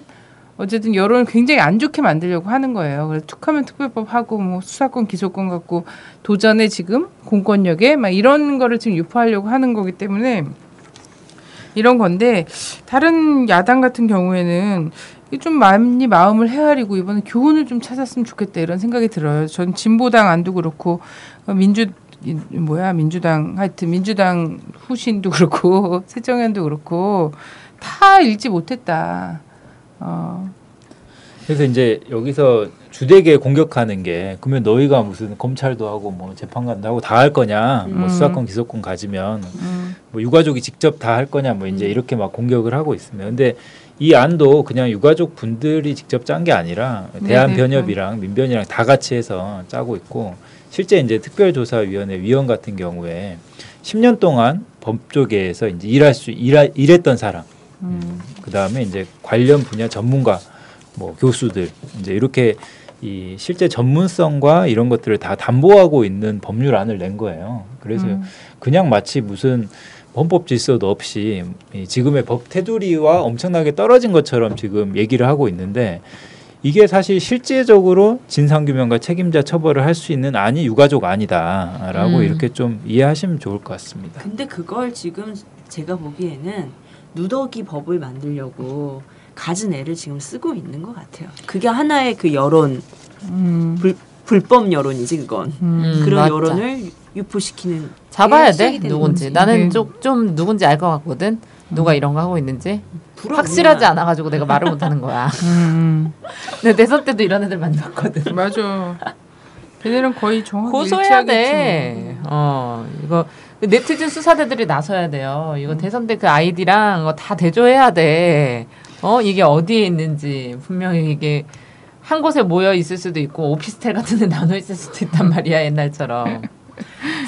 어쨌든 여론을 굉장히 안 좋게 만들려고 하는 거예요. 그래서 툭하면 특별법 하고 뭐 수사권, 기소권 갖고 도전에 지금 공권력에 막 이런 거를 지금 유포하려고 하는 거기 때문에 이런 건데 다른 야당 같은 경우에는 좀 많이 마음을 헤아리고 이번에 교훈을 좀 찾았으면 좋겠다 이런 생각이 들어요. 전 진보당 안도 그렇고 민주당 하여튼 민주당 후신도 그렇고 새정연도 그렇고 다 읽지 못했다. 그래서 이제 여기서 주되게 공격하는 게 그러면 너희가 무슨 검찰도 하고 뭐 재판관도 하고 다 할 거냐 뭐 수사권 기소권 가지면 뭐 유가족이 직접 다 할 거냐 뭐 이제 이렇게 막 공격을 하고 있습니다. 근데 이 안도 그냥 유가족 분들이 직접 짠 게 아니라 대한변협이랑 민변이랑 다 같이 해서 짜고 있고 실제 이제 특별조사위원회 위원 같은 경우에 10년 동안 법조계에서 이제 일했던 사람, 그 다음에 이제 관련 분야 전문가, 뭐 교수들 이제 이렇게 이 실제 전문성과 이런 것들을 다 담보하고 있는 법률안을 낸 거예요. 그래서 그냥 마치 무슨 헌법 질서도 없이 지금의 법 테두리와 엄청나게 떨어진 것처럼 지금 얘기를 하고 있는데 이게 사실 실질적으로 진상규명과 책임자 처벌을 할 수 있는 안이 유가족 안이다라고 이렇게 좀 이해하시면 좋을 것 같습니다. 근데 그걸 지금 제가 보기에는 누더기 법을 만들려고 가진 애를 지금 쓰고 있는 것 같아요. 그게 하나의 그 여론, 불법 여론이지 그건. 그런 맞다. 여론을 유포시키는 잡아야 돼 누군지. 나는 좀 누군지 알 것 같거든. 누가 이런 거 하고 있는지 확실하지 않아가지고 내가 말을 못하는 거야. 근데 대선 때도 이런 애들 많이 봤거든. 맞아. 걔네는 거의 정확히 고소해야 돼. 이거 네티즌 수사대들이 나서야 돼요. 이거 대선 때 그 아이디랑 다 대조해야 돼. 이게 어디에 있는지 분명히 이게 한 곳에 모여 있을 수도 있고 오피스텔 같은 데 나눠 있을 수도 있단 말이야 옛날처럼.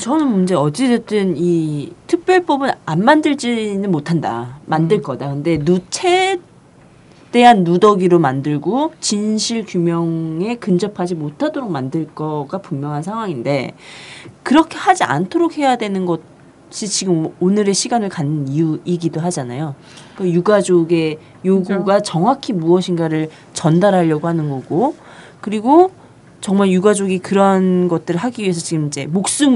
저는 문제 어찌됐든 이 특별법은 안 만들지는 못한다. 만들 거다. 근데 최대한 누더기로 만들고 진실 규명에 근접하지 못하도록 만들 거가 분명한 상황인데 그렇게 하지 않도록 해야 되는 것이 지금 오늘의 시간을 갖는 이유이기도 하잖아요. 그러니까 유가족의 요구가 그렇죠. 정확히 무엇인가를 전달하려고 하는 거고 그리고 정말 유가족이 그런 것들을 하기 위해서 지금 이제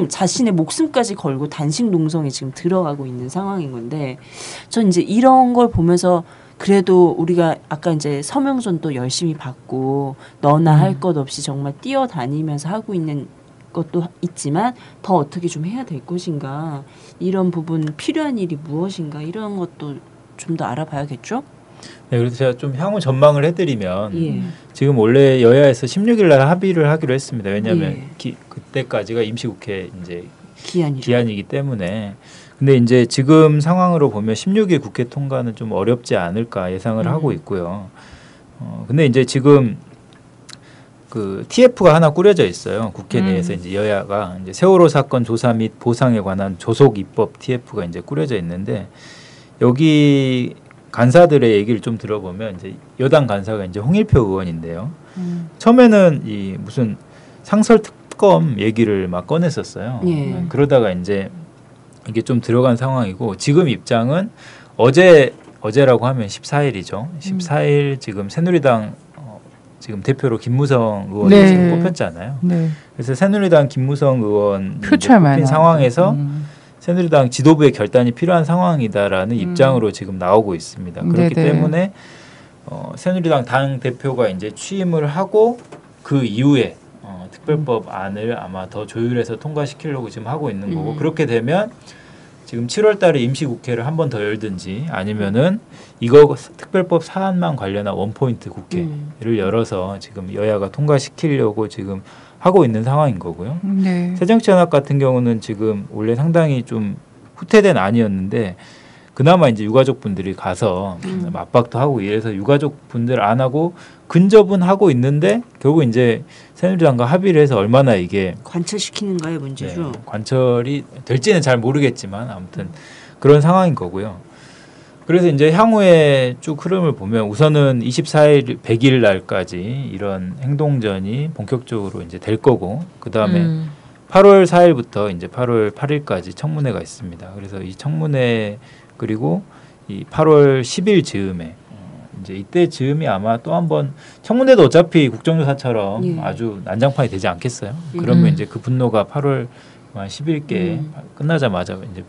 자신의 목숨까지 걸고 단식 농성에 지금 들어가고 있는 상황인 건데 전 이제 이런 걸 보면서 그래도 우리가 아까 이제 서명전도 열심히 받고 너나 할 것 없이 정말 뛰어다니면서 하고 있는 것도 있지만 더 어떻게 좀 해야 될 것인가 이런 부분 필요한 일이 무엇인가 이런 것도 좀 더 알아봐야겠죠? 네, 그래서 제가 좀 향후 전망을 해드리면 지금 원래 여야에서 16일 날 합의를 하기로 했습니다. 왜냐하면 그때까지가 임시국회 이제 기한이기 때문에. 근데 이제 지금 상황으로 보면 16일 국회 통과는 좀 어렵지 않을까 예상을 하고 있고요. 근데 이제 지금 그 TF가 하나 꾸려져 있어요. 국회 내에서 이제 여야가 이제 세월호 사건 조사 및 보상에 관한 조속 입법 TF가 이제 꾸려져 있는데 여기 간사들의 얘기를 좀 들어보면 이제 여당 간사가 이제 홍일표 의원인데요. 처음에는 이 무슨 상설 특검 얘기를 막 꺼냈었어요. 그러다가 이제 이게 좀 들어간 상황이고 지금 입장은 어제라고 하면 14일이죠. 14일 지금 새누리당 지금 대표로 김무성 의원이 지금 뽑혔잖아요. 그래서 새누리당 김무성 의원 뽑힌 상황에서 새누리당 지도부의 결단이 필요한 상황이다라는 입장으로 지금 나오고 있습니다. 그렇기 때문에 새누리당 당 대표가 이제 취임을 하고 그 이후에 특별법 안을 아마 더 조율해서 통과시키려고 지금 하고 있는 거고 그렇게 되면 지금 7월달에 임시국회를 한 번 더 열든지 아니면은 이거 특별법 사안만 관련한 원포인트 국회를 열어서 지금 여야가 통과시키려고 지금 하고 있는 상황인 거고요. 새정치연합 같은 경우는 지금 원래 상당히 좀 후퇴된 안이었는데 그나마 이제 유가족분들이 가서 압박도 하고 이래서 유가족분들 안 하고 근접은 하고 있는데 결국 이제 새누리당과 합의를 해서 얼마나 이게 관철시키는가의 문제죠. 관철이 될지는 잘 모르겠지만 아무튼 그런 상황인 거고요. 그래서 이제 향후에 쭉 흐름을 보면 우선은 24일 100일 날까지 이런 행동전이 본격적으로 이제 될 거고 그다음에 8월 4일부터 이제 8월 8일까지 청문회가 있습니다. 그래서 이 청문회 그리고 이 8월 10일 즈음에 이제 이때 즈음이 아마 또 한번 청문회도 어차피 국정조사처럼 아주 난장판이 되지 않겠어요. 그러면 이제 그 분노가 8월 11일께 끝나자마자 이제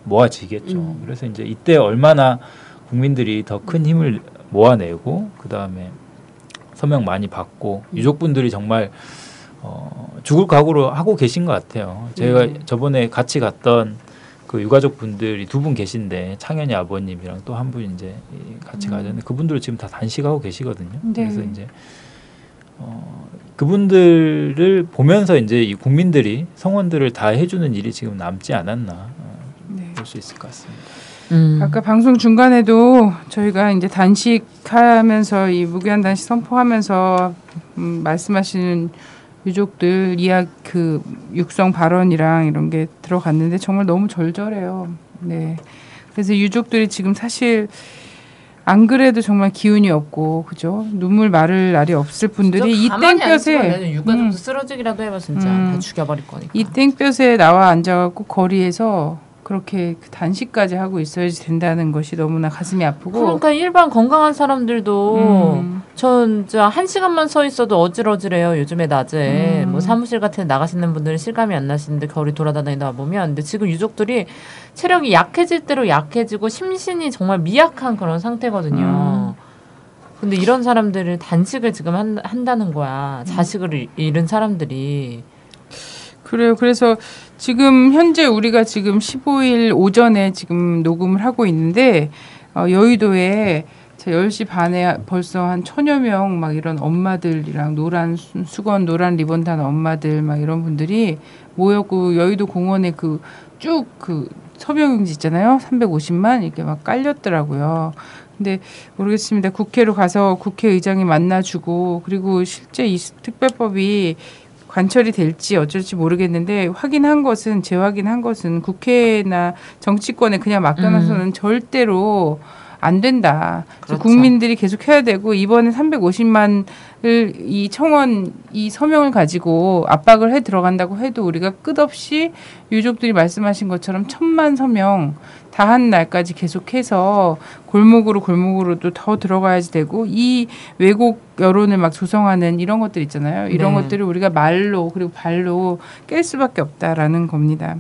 모아지겠죠. 그래서 이제 이때 얼마나 국민들이 더 큰 힘을 모아내고 그 다음에 서명 많이 받고 유족분들이 정말 죽을 각오로 하고 계신 것 같아요. 제가 저번에 같이 갔던 그 유가족 분들이 2분 계신데 창현이 아버님이랑 또 한 분 이제 같이 가셨는데 그분들 지금 다 단식하고 계시거든요. 네. 그래서 이제 그분들을 보면서 이제 이 국민들이 성원들을 다 해주는 일이 지금 남지 않았나 볼 수 있을 것 같습니다. 아까 방송 중간에도 저희가 이제 단식하면서 이 무기한 단식 선포하면서 말씀하시는 유족들 그 육성 발언이랑 이런 게 들어갔는데 정말 너무 절절해요. 네. 그래서 유족들이 지금 사실 안 그래도 정말 기운이 없고 그죠? 눈물 마를 날이 없을 분들이 이 땡볕에 유가족도 쓰러지기라도 해봐 진짜 다 죽여버릴 거니까. 이 땡볕에 나와 앉아갖고 거리에서 그렇게 단식까지 하고 있어야지 된다는 것이 너무나 가슴이 아프고. 그러니까 일반 건강한 사람들도 전 진짜 1시간만 서 있어도 어질어질해요. 요즘에 낮에 뭐 사무실 같은 데 나가시는 분들은 실감이 안 나시는데 거리 돌아다니다 보면 근데 지금 유족들이 체력이 약해질 대로 약해지고 심신이 정말 미약한 그런 상태거든요. 근데 이런 사람들을 단식을 지금 한다는 거야. 자식을 잃은 사람들이. 그래요. 그래서 지금 현재 우리가 지금 15일 오전에 지금 녹음을 하고 있는데 여의도에 10시 반에 벌써 한 1000여 명 막 이런 엄마들이랑 노란 수건 노란 리본 단 엄마들 막 이런 분들이 모였고 여의도 공원에 쭉 서명용지 있잖아요. 350만 이렇게 막 깔렸더라고요. 근데 모르겠습니다. 국회로 가서 국회의장이 만나주고 그리고 실제 이 특별법이 관철이 될지 어쩔지 모르겠는데 재확인한 것은 국회나 정치권에 그냥 맡겨놔서는 절대로 안 된다. 그렇죠. 국민들이 계속 해야 되고 이번에 350만을 이 청원 이 서명을 가지고 압박을 해 들어간다고 해도 우리가 끝없이 유족들이 말씀하신 것처럼 1000만 서명 다 한 날까지 계속해서 골목으로도 더 들어가야지 되고 이 왜곡 여론을 막 조성하는 이런 것들 있잖아요. 이런 것들을 우리가 말로 그리고 발로 깰 수밖에 없다라는 겁니다.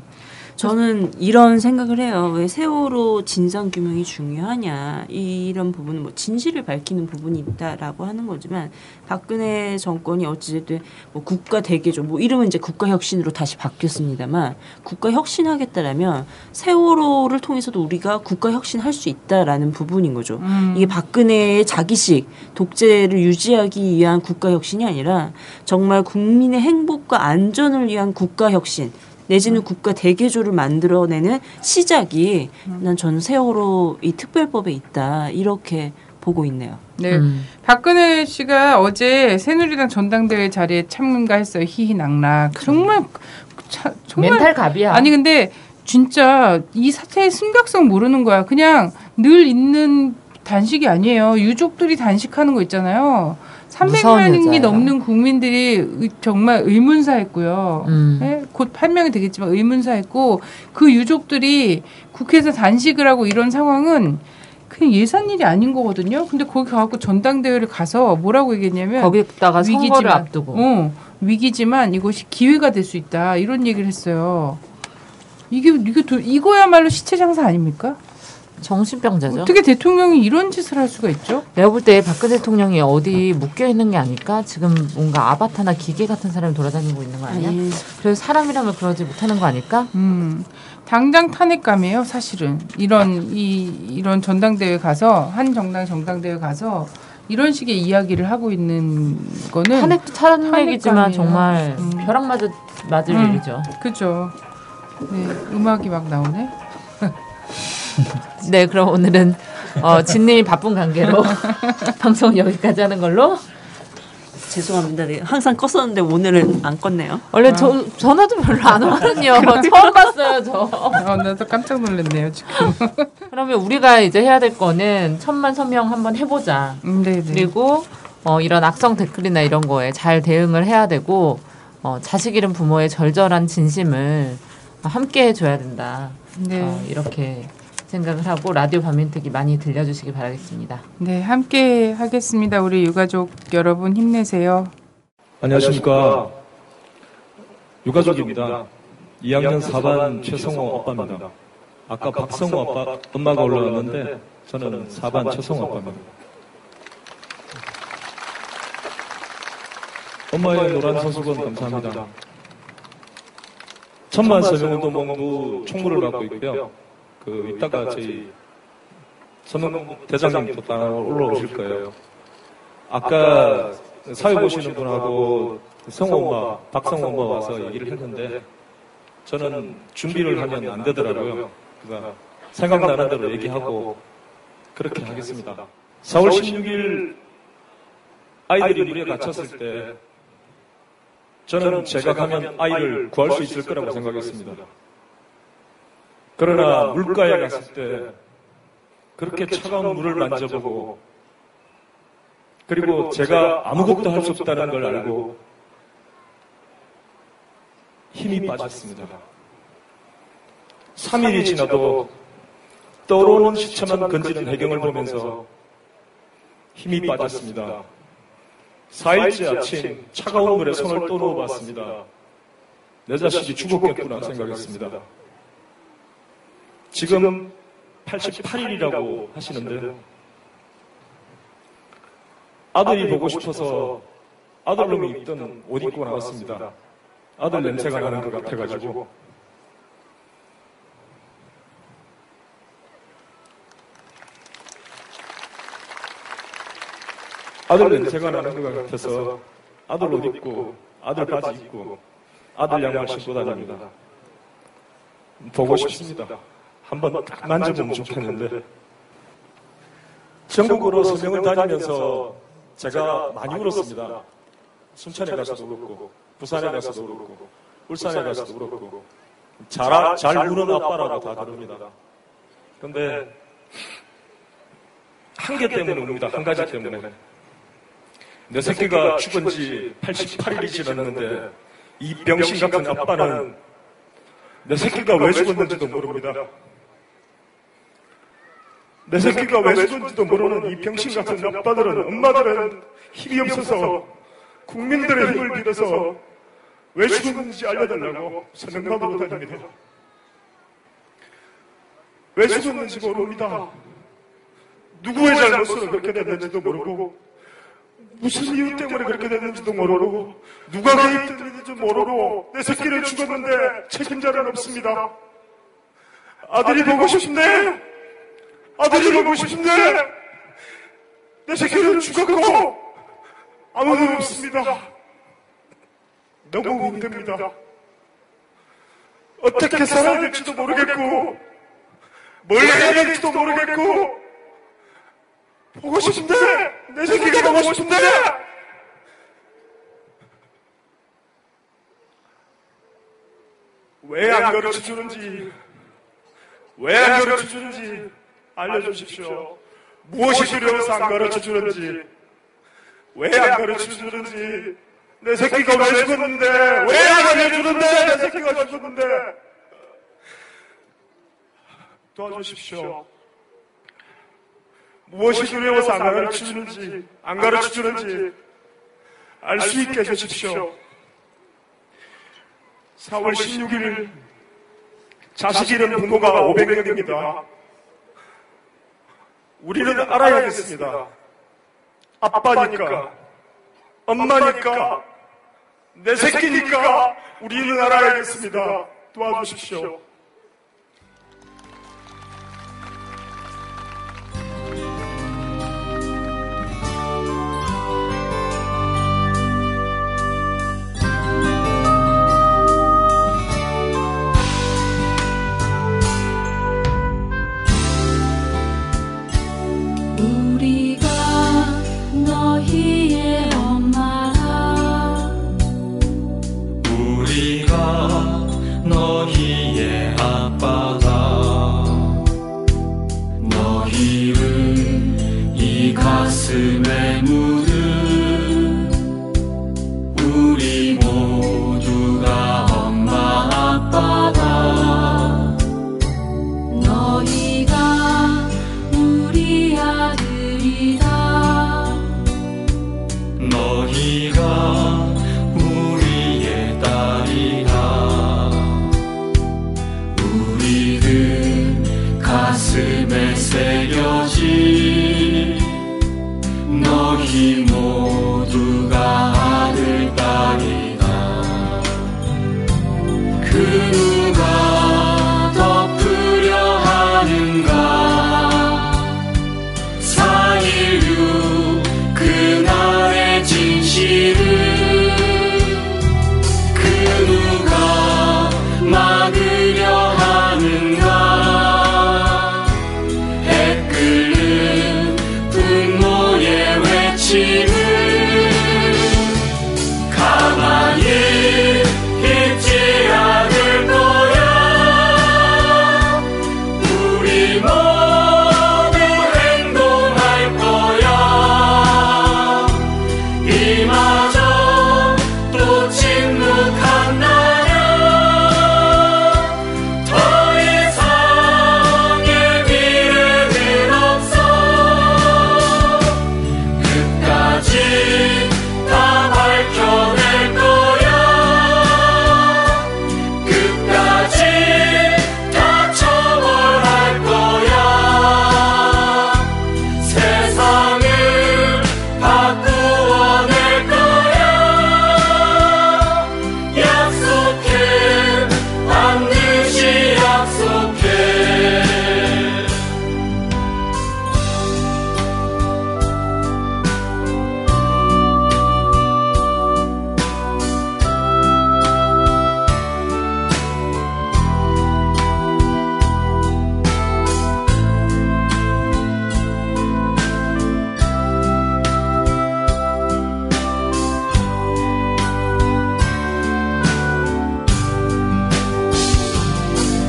저는 이런 생각을 해요. 왜 세월호 진상규명이 중요하냐. 이런 부분은 뭐 진실을 밝히는 부분이 있다라고 하는 거지만 박근혜 정권이 어찌됐든 뭐 국가대개조 뭐 이름은 이제 국가혁신으로 다시 바뀌었습니다만 국가혁신하겠다라면 세월호를 통해서도 우리가 국가혁신할 수 있다라는 부분인 거죠. 이게 박근혜의 자기식 독재를 유지하기 위한 국가혁신이 아니라 정말 국민의 행복과 안전을 위한 국가혁신 내지는 국가 대개조를 만들어내는 시작이 저는 세월호 이 특별법에 있다 이렇게 보고 있네요. 네, 박근혜 씨가 어제 새누리당 전당대회 자리에 참가했어요. 희희낙낙. 정말 멘탈 갑이야. 아니 근데 진짜 이 사태의 심각성 모르는 거야. 그냥 늘 있는 단식이 아니에요. 유족들이 단식하는 거 있잖아요. 300명이 넘는 국민들이 정말 의문사했고요. 네? 곧 판명이 되겠지만 의문사했고 그 유족들이 국회에서 단식을 하고 이런 상황은 그냥 예산 일이 아닌 거거든요. 근데 거기 가서 전당대회를 가서 뭐라고 얘기했냐면 거기다가 선거를 앞두고 위기지만 이것이 기회가 될 수 있다 이런 얘기를 했어요. 이거야말로 시체 장사 아닙니까? 정신병자죠. 어떻게 대통령이 이런 짓을 할 수가 있죠? 내가 볼 때 박근혜 대통령이 어디 묶여 있는 게 아닐까? 지금 뭔가 아바타나 기계 같은 사람이 돌아다니고 있는 거 아니야? 그래서 사람이라면 그러지 못하는 거 아닐까? 당장 탄핵감이에요, 사실은. 이런 전당대회 가서 한 정당 정당대회 가서 이런 식의 이야기를 하고 있는 거는 탄핵이지만 정말 벼락 맞을 일이죠. 그렇죠. 네, 음악이 막 나오네. 네, 그럼 오늘은 진님이 바쁜 관계로 방송 여기까지 하는 걸로. 죄송합니다. 네, 항상 껐었는데 오늘은 안 껐네요. 원래 전화도 별로 안 오거든요. 처음 봤어요, 저. 나도 깜짝 놀랐네요, 지금. 그러면 우리가 이제 해야 될 거는 1000만 서명 한번 해보자. 네네. 그리고 이런 악성 댓글이나 이런 거에 잘 대응을 해야 되고 자식 잃은 부모의 절절한 진심을 함께 해줘야 된다. 네. 이렇게 생각을 하고 라디오 반민특위 많이 들려주시기 바라겠습니다. 네, 함께 하겠습니다. 우리 유가족 여러분 힘내세요. 안녕하십니까. 유가족입니다. 2학년 4반 최성호 아빠입니다. 아까 박성호 엄마가 올라왔는데 저는 4반 최성호 아빠입니다. 엄마의 노란 서수건 감사합니다. 천만 서명운동본부 총무를 맡고 있고요. 이따가 저희 서명 대장님도 다 올라오실 거예요. 아까 사회 보시는 분하고 성호 엄마, 박성호 엄마 와서 얘기를 했는데 저는 준비를 하면 안 되더라고요. 그러니까 생각나는 대로 얘기하고 그렇게 하겠습니다. 4월 16일 아이들이 물에 갇혔을 때 저는 제가 가면 아이를 구할 수 있을 거라고 생각했습니다. 그러나 물가에 갔을 때 그렇게 차가운 물을 만져보고 그리고 제가 아무것도 할 수 없다는 걸 알고 힘이 빠졌습니다. 3일이 지나도 떠오르는 시체만 건지는 해경을 보면서 힘이 빠졌습니다. 4일째 아침 차가운 물에 손을 또 넣어봤습니다. 내 자식이 죽었겠구나 생각했습니다. 지금 88일이라고 하시는데 아들이 보고 싶어서 아들놈이 입던 옷 입고 나왔습니다. 아들 냄새가 나는 것 같아가지고 아들 냄새가 나는 것 같아서 아들 옷 입고 아들 바지 입고 아들 양말 신고 다닙니다. 보고 싶습니다. 한번 딱 만져보면 좋겠는데 전국으로 서명을 다니면서 제가 많이 울었습니다. 순천에 가서도 그렇고 부산에 가서도 그렇고 울산에 가서도 그렇고 잘 우는 아빠라고 다 그럽니다. 그런데 한 개 때문에 웁니다. 한 가지 때문에. 내 새끼가 죽은 지 88일이 지났는데 이 병신 같은 아빠는 내 새끼가 왜 죽었는지도 모릅니다. 내 새끼가 왜 죽었는지도 모르는 이 병신 같은 아빠들은, 엄마들은 힘이 없어서 국민들의 힘을 빌어서 왜 죽었는지 알려달라고 서명받으러 다닙니다. 왜 죽었는지 모릅니다. 누구의 잘못으로 그렇게 됐는지도 모르고 무슨 이유 때문에 그렇게 됐는지도 모르고 누가 개입됐는지도 모르고 내 새끼를 죽었는데 책임자는 없습니다. 아들이 보고 싶네. 아들이 보고 싶네. 내 새끼는 죽었고 아무도 없습니다. 너무 힘듭니다. 어떻게 살아야 될지도 모르겠고 뭘 해야 될지도 모르겠고 보고 싶은데 내 새끼가 보고 싶은데 왜 안 가르쳐주는지 왜 안 가르쳐주는지 알려주십시오. 무엇이 두려워서 안 가르쳐주는지 왜 안 가르쳐주는지 내 새끼가 왜 죽었는데 왜 안 알려주는데 내 새끼가 죽었는데 도와주십시오. 무엇이 두려워서 안 가르쳐주는지 안 가르쳐주는지 알 수 있게 해주십시오. 4월 16일 자식 잃은 부모가 500명입니다. 우리는 알아야겠습니다. 아빠니까 엄마니까 내 새끼니까 우리는 알아야겠습니다. 도와주십시오. 우리가 너희의 엄마라 우리가 너희의 너희가 우리의 딸이라. 우리들 가슴에 새겨진 너희 모두가 아들 딸이다. 그 누가 덮으려 하는가. 4.16 그날의 진실을 그 누가 막으려 하는가. 해 끓는 분노의 외침을 가만히 있지 않을 거야. 우리 모두 행동할 거야. 이마저 또 침묵한다면 더 이상의 미래는 없어. 끝까지 다 밝혀낼 거야. 끝까지 다 처벌할 거야. 세상을 바꾸어낼 거야. 약속해, 반드시 약속해.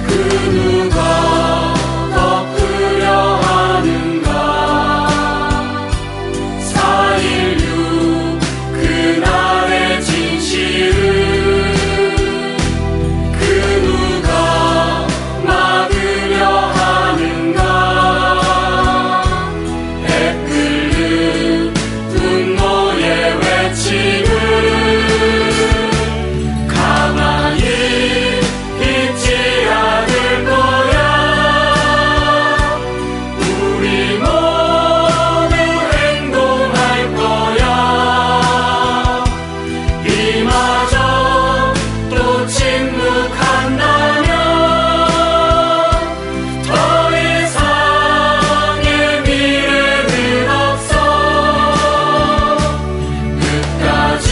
그 누가 덮으려 하는가. 4.16 그날의 진실을 그 누가 막으려 하는가. 해 끓는 분노의 외침을 가만히 있지 않을 거야. 우리 모두 행동할 거야. 이마저 또 침묵한다면 더 이상의 미래는 없어. 끝까지